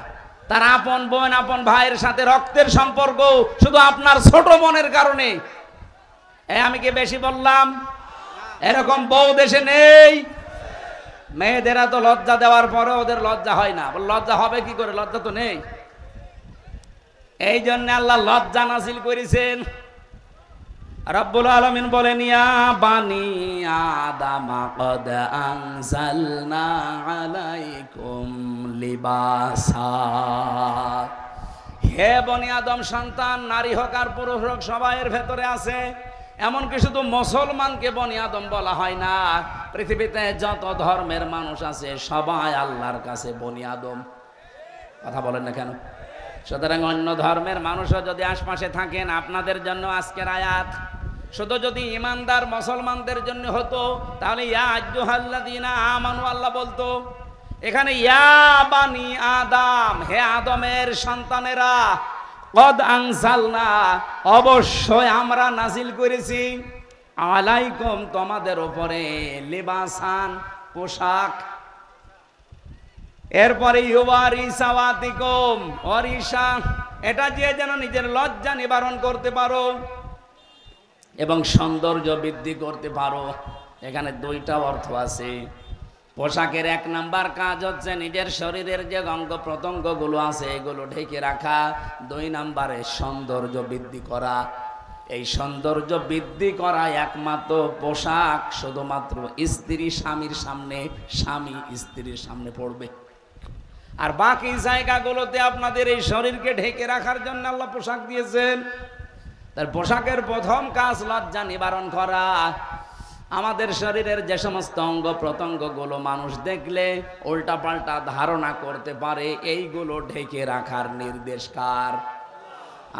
তার আপন বোন আপন ভাইয়ের সাথে রক্তের সম্পর্ক শুধু আপনার ছোট মনের কারণে। আমি কি বেশি বললাম? এরকম বউ দেশে নেই। মেয়েদেরা তো লজ্জা দেওয়ার পরে ওদের লজ্জা হয় না, লজ্জা হবে কি করে? লজ্জা তো নেই। এই জন্য আল্লাহ লজ্জা নাযিল করেছেন। রব্বুল আলামিন বলেন, ইয়া বানি আদম ক্বাদ আনজালনা আলাইকুম লিবাসা। হে বনি আদম সন্তান, নারী হোক আর পুরুষ হোক সবাইয়ের ভেতরে আছে। এমনকি শুধু মুসলমানকে বনি আদম বলা হয় না, পৃথিবীতে যত ধর্মের মানুষ আছে সবাই আল্লাহর কাছে বনি আদম। কথা বলেন না কেন? সুতরাং অন্য ধর্মের মানুষও যদি আশপাশে থাকেন, আপনাদের জন্য আজকের আয়াত। শুধু যদি ইমানদার মুসলমানদের জন্য হতো তাহলে ইয়া আইয়ুহাল্লাযীনা আমানু আল্লাহ বলতো। এখানে ইয়া বানি আদম, হে আদমের সন্তানেরা, কদ আনজালনা, অবশ্যই আমরা নাজিল করেছি, আলাইকুম, তোমাদের উপরে, লিবাসান, পোশাক। এরপরে ইউবারি সাওয়াতিকুম, অরিশা, এটা যে যেন নিজের লজ্জা নিবারণ করতে পারো এবং সৌন্দর্য বৃদ্ধি করতে পারো। এখানে 2টা অর্থ আছে। পোশাকের 1 নাম্বার কাজ হচ্ছে নিজের শরীরের যে অঙ্গ প্রত্যঙ্গগুলো আছে এগুলো ঢেকে রাখা। 2 নাম্বারে সৌন্দর্য বৃদ্ধি করা। এই সৌন্দর্য বৃদ্ধি করা একমাত্র পোশাক শুধুমাত্র স্ত্রী স্বামীর সামনে, স্বামী স্ত্রীর সামনে পড়বে। আর বাকি জায়গাগুলোতে আপনাদের এই শরীরকে ঢেকে রাখার জন্য আল্লাহ পোশাক দিয়েছেন। তার পোশাকের প্রথম কাজ লজ্জা নিবারণ করা। আমাদের শরীরের যে সমস্ত অঙ্গ প্রত্যঙ্গগুলো মানুষ দেখলে উল্টাপাল্টা ধারণা করতে পারে, এইগুলো ঢেকে রাখার নির্দেশ কার?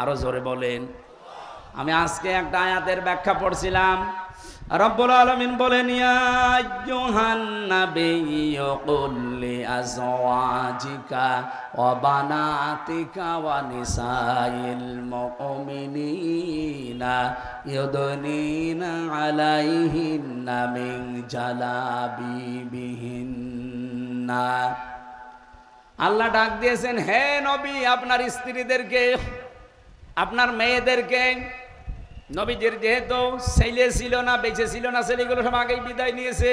আরো জোরে বলেন। আমি আজকে একটা আয়াতের ব্যাখ্যা পড়ছিলাম। রব্বুল আলামিন বলেন, ইয়া আইয়ুহান নাবিয়্যু কুল লিআজওয়াজিকা ওয়া বানাতিকা ওয়া নিসাইল মুমিনিনা ইউদনিনা আলাইহিন্না মিন জালাবিবিহিন্না। আল্লাহ ডাক দিয়েছেন, হে নবী, আপনার স্ত্রীদেরকে, আপনার মেয়েদেরকে। নবীজির যেহেতু ছেলে ছিল না, বেঁচে ছিল না, ছেলেগুলো সব আগেই বিদায় নিয়েছে,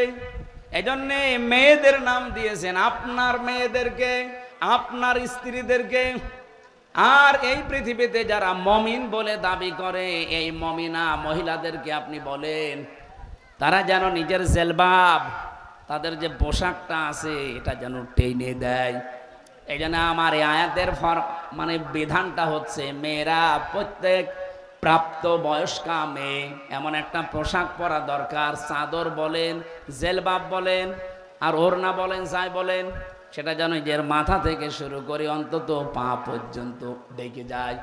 এজন্য মেয়েদের নাম দিয়েছেন। আপনার মেয়েদেরকে, আপনার স্ত্রীদেরকে। আর এই পৃথিবীতে যারা মমিন বলে দাবি করে, এই মমিনা মহিলাদেরকে আপনি বলেন তারা যেন নিজের জেলবাব, তাদের যে পোশাকটা আছে এটা যেন টেনে দেয়। এই জন্য আমার এই আয়াতের মানে বিধানটা হচ্ছে, মেয়েরা প্রত্যেক প্রাপ্ত বয়স্কা মেয়ে এমন একটা পোশাক পরা দরকার, চাদর বলেন, জেলবাব বলেন, আর ওড়না বলেন, যাই বলেন, সেটা যেন নিজের মাথা থেকে শুরু করে অন্তত পা পর্যন্ত ঢেকে যায়।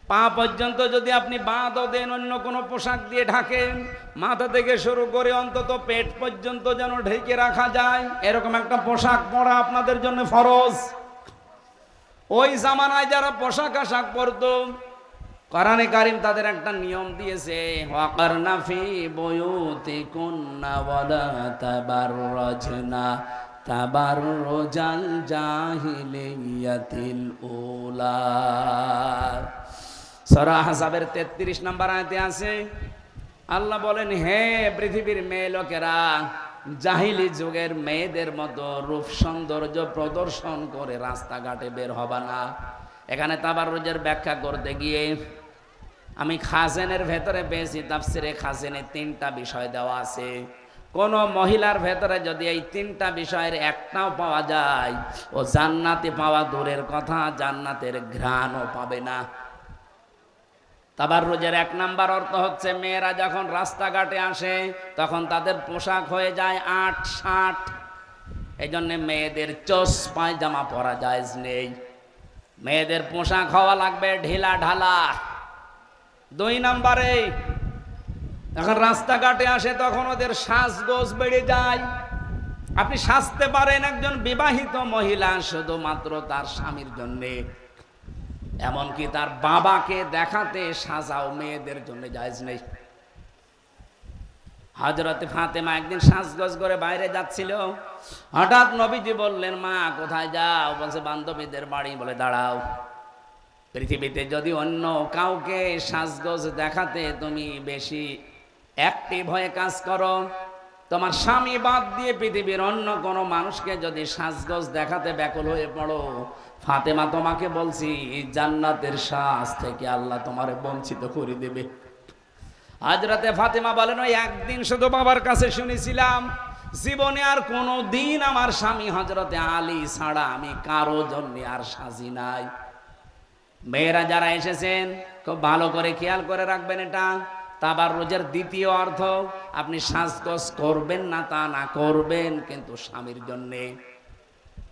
পা পর্যন্ত যদি আপনি বাঁধও দেন, অন্য কোনো পোশাক দিয়ে ঢাকেন, মাথা থেকে শুরু করে অন্তত পেট পর্যন্ত যেন ঢেকে রাখা যায়, এরকম একটা পোশাক পরা আপনাদের জন্য ফরজ। ওই জামানায় যারা পোশাক আশাক পরতো, কোরআনে কারীম তাদের একটা নিয়ম দিয়েছে, ওয়াকারনা ফি বুয়ুতিকুন্না ওয়ালা তাবাররাজনা তাবাররুজাল জাহিলিয়াতিল উলা। সূরা আহজাবের 33 নম্বর আয়াতে আছে, আল্লাহ বলেন, হে পৃথিবীর মেয়ে লোকেরা, জাহিলি যুগের মেয়েদের মতো রূপ সৌন্দর্য প্রদর্শন করে রাস্তাঘাটে বের হবা না। এখানে তাবাররুজের ব্যাখ্যা করতে গিয়ে আমি খাজেনের ভেতরে পেয়েছি, তাফসিরে খাজেনে 3টা বিষয় দেওয়া আছে। কোন মহিলার ভেতরে যদি এই 3টা বিষয়ের একটাও পাওয়া যায়, ও জান্নাতে পাওয়া দূরের কথা, জান্নাতের ঘ্রাণও পাবে না। তাবাররুজের 1 নাম্বার অর্থ হচ্ছে, মেয়েরা যখন রাস্তাঘাটে আসে তখন তাদের পোশাক হয়ে যায় 8-60। এই জন্য মেয়েদের চোস পায়জামা পরা জায়েজ নেই, মেয়েদের পোশাক হওয়া লাগবে ঢিলা ঢালা। 2 নাম্বারে, যখন রাস্তাঘাটে আসে তখন ওদের সাজগোজ বেড়ে যায়। আপনি সাজতে পারেন একজন বিবাহিত মহিলা শুধুমাত্র তার স্বামীর জন্যে, এমনকি তার বাবাকে দেখাতে সাজাও মেয়েদের জন্য জায়েজ নেই। হযরত ফাতেমা একদিন সাজগোজ করে বাইরে যাচ্ছিল, হঠাৎ নবীজি বললেন, মা কোথায় যাও? বলছে বান্ধবীদের বাড়ি। বলে দাঁড়াও, পৃথিবীতে যদি অন্য কাউকে সাজগোজ দেখাতে তুমি বেশি অ্যাক্টিভ হয়ে কাজ করো, তোমার স্বামী বাদ দিয়ে পৃথিবীর অন্য কোনো মানুষকে যদি সাজগোজ দেখাতে ব্যাকুল হয়ে পড়ো, ফাতেমা তোমাকে বলছি জান্নাতের সাজ থেকে আল্লাহ তোমারে বঞ্চিত করে দেবে। হযরতে ফাতেমা বলেন, ওই একদিন শুধু বাবার কাছে শুনেছিলাম, জীবনে আর কোনো দিন আমার স্বামী হযরতে আলী ছাড়া আমি কারো জন্য আর সাজি নাই। মেয়েরা যারা এসেছেন খুব ভালো করে খেয়াল করে রাখবেন, এটা তাবাররুজের 2য় অর্থ। আপনি সাজগোজ করবেন না তা না, করবেন কিন্তু স্বামীর জন্যে।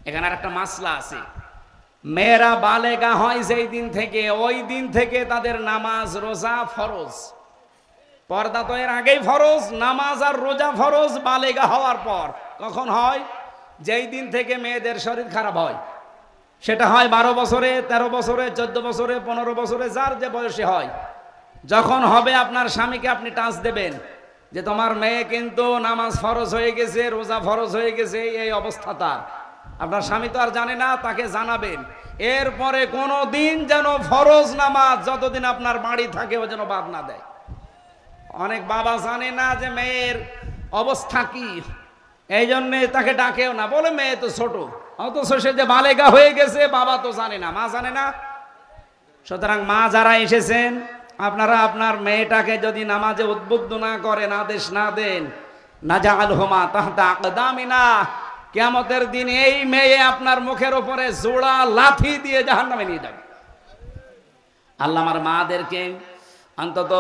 এখানে আর একটা মাসলা আছে, মেয়েরা বালেগা হয় যেই দিন থেকে, ওই দিন থেকে তাদের নামাজ রোজা ফরজ। পর্দা তো এর আগেই ফরজ, নামাজ আর রোজা ফরজ বালেগা হওয়ার পর। কখন হয়? যেই দিন থেকে মেয়েদের শরীর খারাপ হয়, সেটা হয় 12 বছরে, 13 বছরে, 14 বছরে, 15 বছরে, যার যে বয়সে হয়। যখন হবে আপনার স্বামীকে আপনি টাচ দেবেন যে তোমার মেয়ে কিন্তু নামাজ ফরজ হয়ে গেছে, রোজা ফরজ হয়ে গেছে, এই অবস্থা তার। আপনার স্বামী তো আর জানে না, তাকে জানাবেন। এরপরে কোনো দিন যেন ফরজ নামাজ যতদিন আপনার বাড়ি থাকে ও যেন বাদ না দেয়। অনেক বাবা জানে না যে মেয়ের অবস্থা কি, এই জন্যে তাকে ডাকেও না, বলে মেয়ে তো ছোট, অথচ সে যে বালেগা হয়ে গেছে বাবা তো জানে না, মা জানে না। সুতরাং মা যারা এসেছেন, আপনারা আপনার মেয়েটাকে যদি নামাজে উদ্বুদ্ধ না করেন, আদেশ না দেন, নাজালহুমা তাহতা আকদামিনা, কিয়ামতের দিন এই মেয়ে আপনার মুখের উপরে জোড়া লাথি দিয়ে জাহান্নামে নিয়ে যাবে। আল্লাহ আমার মাদেরকে অন্তত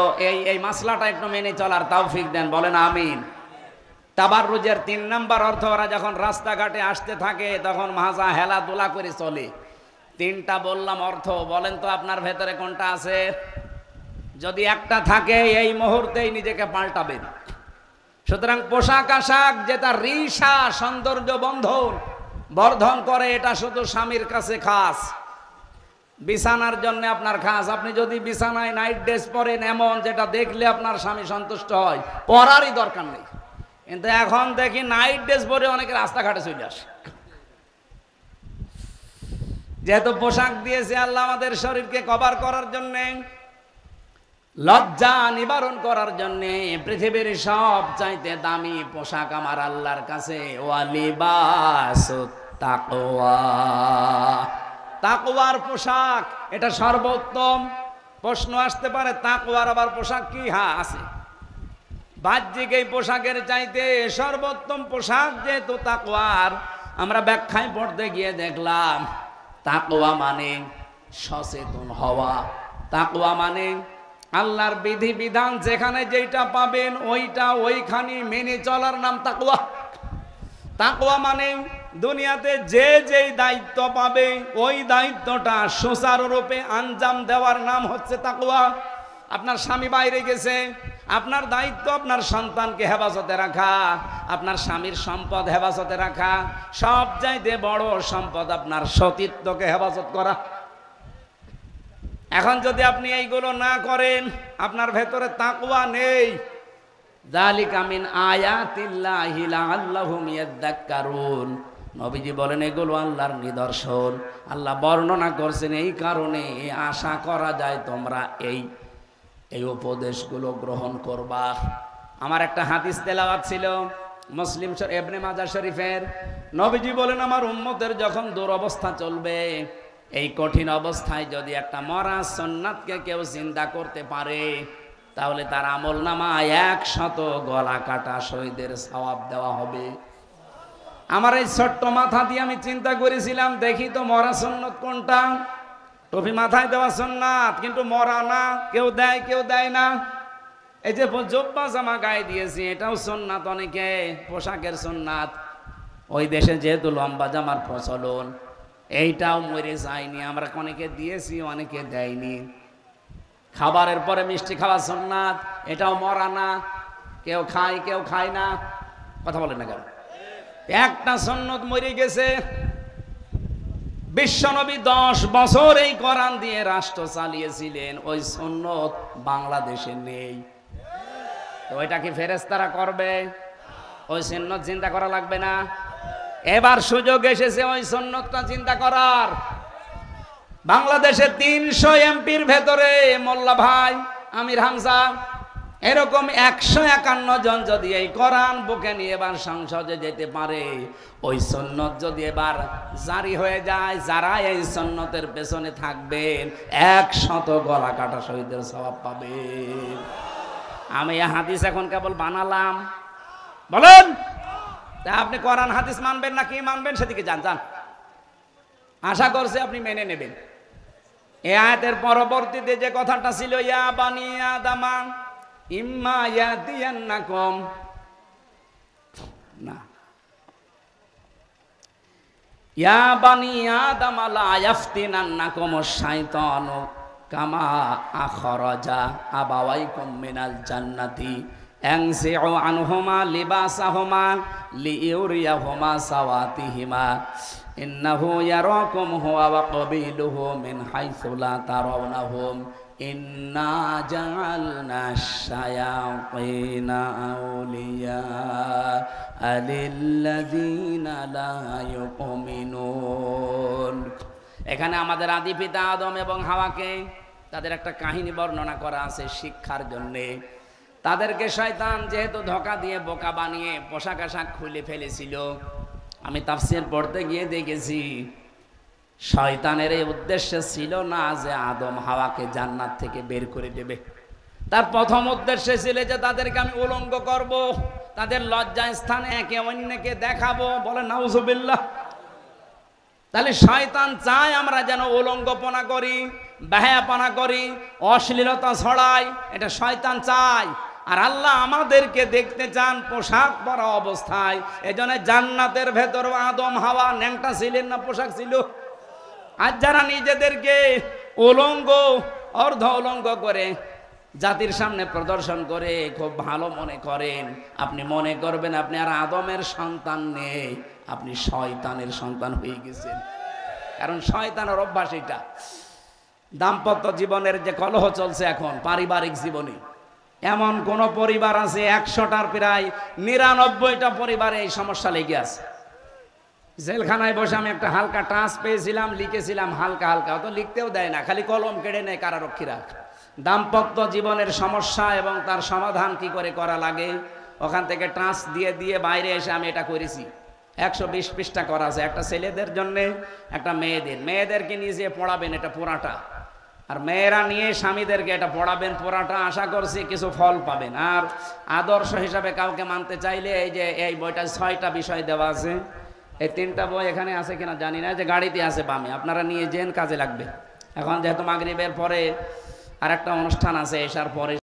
এই মাসলাটা একটু মেনে চলার তৌফিক দেন, বলেন আমিন। তাবাররুজের 3 নাম্বার অর্থ, ওরা যখন রাস্তাঘাটে আসতে থাকে তখন মাজা হেলাদোলা করে চলে। 3টা বললাম অর্থ, বলেন তো আপনার ভেতরে কোনটা আছে? যদি একটা থাকে এই মুহূর্তেই নিজেকে পাল্টাবেন। সুতরাং পোশাক আশাক যেটা রিসা সৌন্দর্য বর্ধন করে, এটা শুধু স্বামীর কাছে খাস, বিছানার জন্য আপনার খাস। আপনি যদি বিছানায় নাইট ড্রেস পরেন এমন যেটা দেখলে আপনার স্বামী সন্তুষ্ট হয়, পরারই দরকার নেই। কিন্তু এখন দেখি নাইট ড্রেস পরে অনেকে রাস্তাঘাটে চলে আসে। যেহেতু পোশাক দিয়েছে আল্লাহ আমাদের শরীরকে কভার করার জন্যে, লজ্জা নিবারণ করার জন্যে, পৃথিবীর সব চাইতে দামি পোশাক আমার আল্লাহর কাছে ওয়ালিবাসুত তাকওয়া। তাকওয়ার পোশাক এটা সর্বোত্তম। প্রশ্ন আসতে পারে তাকওয়ার আবার পোশাক কি? হ্যাঁ আছে। বাহ্যিক এই পোশাকের চাইতে সর্বোত্তম পোশাক যেহেতু তাকওয়ার, আমরা ব্যাখ্যায় পড়তে গিয়ে দেখলাম তাকওয়া মানে সচেতন হওয়া। তাকওয়া মানে আল্লাহর বিধি বিধান যেখানে যেটা পাবেন ওইটা ওইখানে মেনে চলার নাম তাকওয়া। তাকওয়া মানে দুনিয়াতে যে যেই দায়িত্ব পাবে ওই দায়িত্বটা সুচারুরূপে আঞ্জাম দেওয়ার নাম হচ্ছে তাকওয়া। আপনার স্বামী বাইরে গেছে, আপনার দায়িত্ব আপনার সন্তানকে হেফাজতে রাখা, আপনার স্বামীর সম্পদ হেফাজতে রাখা। সব চাইতে বড় সম্পদ আপনার সতীত্বকে হেফাজত করা। এখন যদি আপনি এইগুলো না করেন, আপনার ভেতরে তাকওয়া নেই। যালিকা মিন আয়াতিল্লাহি লাআল্লাহুম ইয়াযাক্কারুন। নবীজি বলেন এগুলো আল্লাহর নিদর্শন। আল্লাহ বর্ণনা করছেন এই কারণে আশা করা যায় তোমরা এই উপদেশগুলো গ্রহণ করবা। আমার একটা হাদিস তেলাওয়াত ছিল মুসলিম ইবনে মাজাহ শরীফের। নবীজি বলেন আমার উম্মতের যখন দুরবস্থা চলবে, এই কঠিন অবস্থায় যদি একটা মরা সুন্নাতকে কেউ চিন্তা করতে পারে, তাহলে তার আমলনামায় 100 গলা কাটা শহীদের সওয়াব দেওয়া হবে। আমার এই ছোট্ট মাথা দিয়ে আমি চিন্তা করেছিলাম, দেখি তো মরা সুন্নাত কোনটা। টুপি মাথায় দেওয়া সুন্নাত, কিন্তু মরা না। কেউ দেয় কেউ দেয় না। এই যে জুব্বা জামা গায়ে দিয়েছি এটাও সুন্নাত, অনেকে পোশাকের সুন্নাত। ওই দেশে যেহেতু লম্বা জামার প্রচলন, এইটাও মরে যায়নি। আমরা অনেকে দিয়েছি অনেকে দেয়নি। খাবারের পরে মিষ্টি খাওয়া সুন্নাত, এটাও মরা না। কেউ খায় কেউ খায় না। কথা বলেন না কেন? একটা সুন্নাত মরে গেছে। বিশ্বনবী 10 বছর এই কোরআন দিয়ে রাষ্ট্র চালিয়েছিলেন, ওই সুন্নাত বাংলাদেশে নেই। তো ওইটা কি ফেরেশতারা করবে? ওই সুন্নাত চিন্তা করা লাগবে না? এবার সুযোগ এসেছে ওই সুন্নাতটা চিন্তা করার। বাংলাদেশে 300 এমপির ভেতরে মোল্লা ভাই, আমির হামজা, এরকম 151 জন যদি এই কোরআন বুকে নিয়ে এবার সংসদে যেতে পারে, ওই সুন্নাত যদি এবার জারি হয়ে যায়, যারা এই সুন্নাতের পেছনে থাকবেন 100 গলা কাটা শহীদের সওয়াব পাবে। আমি এই হাদিস এখন কেবল বানালাম। বলেন তা আপনি কোরআন হাদিস মানবেন না কি মানবেন? সেদিকে যান। আশা করছি আপনি মেনে নেবেন। এই আয়াতের পরবর্তীতে যে কথাটা ছিল, ইয়া বানি আদামা ইম্মা ইয়াতিয়ান্নাকুম, না, ইয়া বানি আদামা লা ইয়াফতিনান্নাকুমুশ শাইতানু কামা আখরাজা আবাওয়াইকুম মিনাল জান্নাতি ইয়ানসিউ আনহুমা লিবাসাহুমা লিইউরিয়াহুমা সাওয়াতিহিমা ইন্নাহু ইয়ারাকুম হুয়া ওয়া ক্বাবিলুহু মিন হাইসু লা তারাওনাহুম ইন্না জাআলনা শায়াতিনা আউলিয়া লিল্লাযিনা লা ইউমিনুন। এখানে আমাদের আদি পিতা আদম এবং হাওয়াকে তাদের একটা কাহিনী বর্ণনা করা আছে শিক্ষার জন্যে। তাদেরকে শয়তান যেহেতু ধোঁকা দিয়ে বোকা বানিয়ে পোশাক আশাক খুলে ফেলেছিল, আমি তাফসীর পড়তে গিয়ে দেখেছি শয়তানের এই উদ্দেশ্য ছিল না যে আদম হাওয়াকে জান্নাত থেকে বের করে দেবে। তার প্রথম উদ্দেশ্য ছিল যে তাদেরকে আমি উলঙ্গ করব, তাদের লজ্জা স্থানে একে অন্যকে দেখাবো। বলে নাউজুবিল্লাহ। তাহলে শয়তান চায় আমরা যেন উলঙ্গপনা করি, বেহায়াপনা করি, অশ্লীলতা ছড়াই, এটা শয়তান চায়। আর আল্লাহ আমাদেরকে দেখতে চান পোশাক পরা অবস্থায়। এজন্য জান্নাতের ভেতর আদম হাওয়া ন্যাংটা ছিলেন না, পোশাক ছিল। আর যারা নিজেদেরকে উলঙ্গ অর্ধ উলঙ্গ করে জাতির সামনে প্রদর্শন করে খুব ভালো মনে করেন, আপনি মনে করবেন আপনি আর আদমের সন্তান নেই, আপনি শয়তানের সন্তান হয়ে গেছেন। কারণ শয়তানের অভ্যাস এটা। দাম্পত্য জীবনের যে কলহ চলছে এখন পারিবারিক জীবনে, এমন কোন পরিবার আছে 100টার প্রায় 99টা পরিবারে এই সমস্যা লেগে আছে। জেলখানায় বসে আমি একটা হালকা টাচ পেয়েছিলাম, লিখেছিলাম হালকা হালকা, অত লিখতেও দেয় না, খালি কলম কেড়ে নেয় কারারক্ষীরা। দাম্পত্য জীবনের সমস্যা এবং তার সমাধান কি করে করা লাগে, ওখান থেকে টাচ দিয়ে দিয়ে বাইরে এসে আমি এটা করেছি। 120 পৃষ্ঠা করা আছে, একটা ছেলেদের জন্য, একটা মেয়েদের। মেয়েদেরকে নিজে পড়াবেন এটা পুরাটা, আর মেয়েরা নিয়ে স্বামীদেরকে এটা পড়াবেন পুরাটা। আশা করছি কিছু ফল পাবেন। আর আদর্শ হিসাবে কাউকে মানতে চাইলে এই যে এই বইটা 6টা বিষয় দেওয়া আছে, এই 3টা বই এখানে আছে কিনা জানি না, যে গাড়িতে আছে বামে, আপনারা নিয়ে যেন, কাজে লাগবে। এখন যেহেতু মাগরিবের পরে আর একটা অনুষ্ঠান আছে, এসার পরে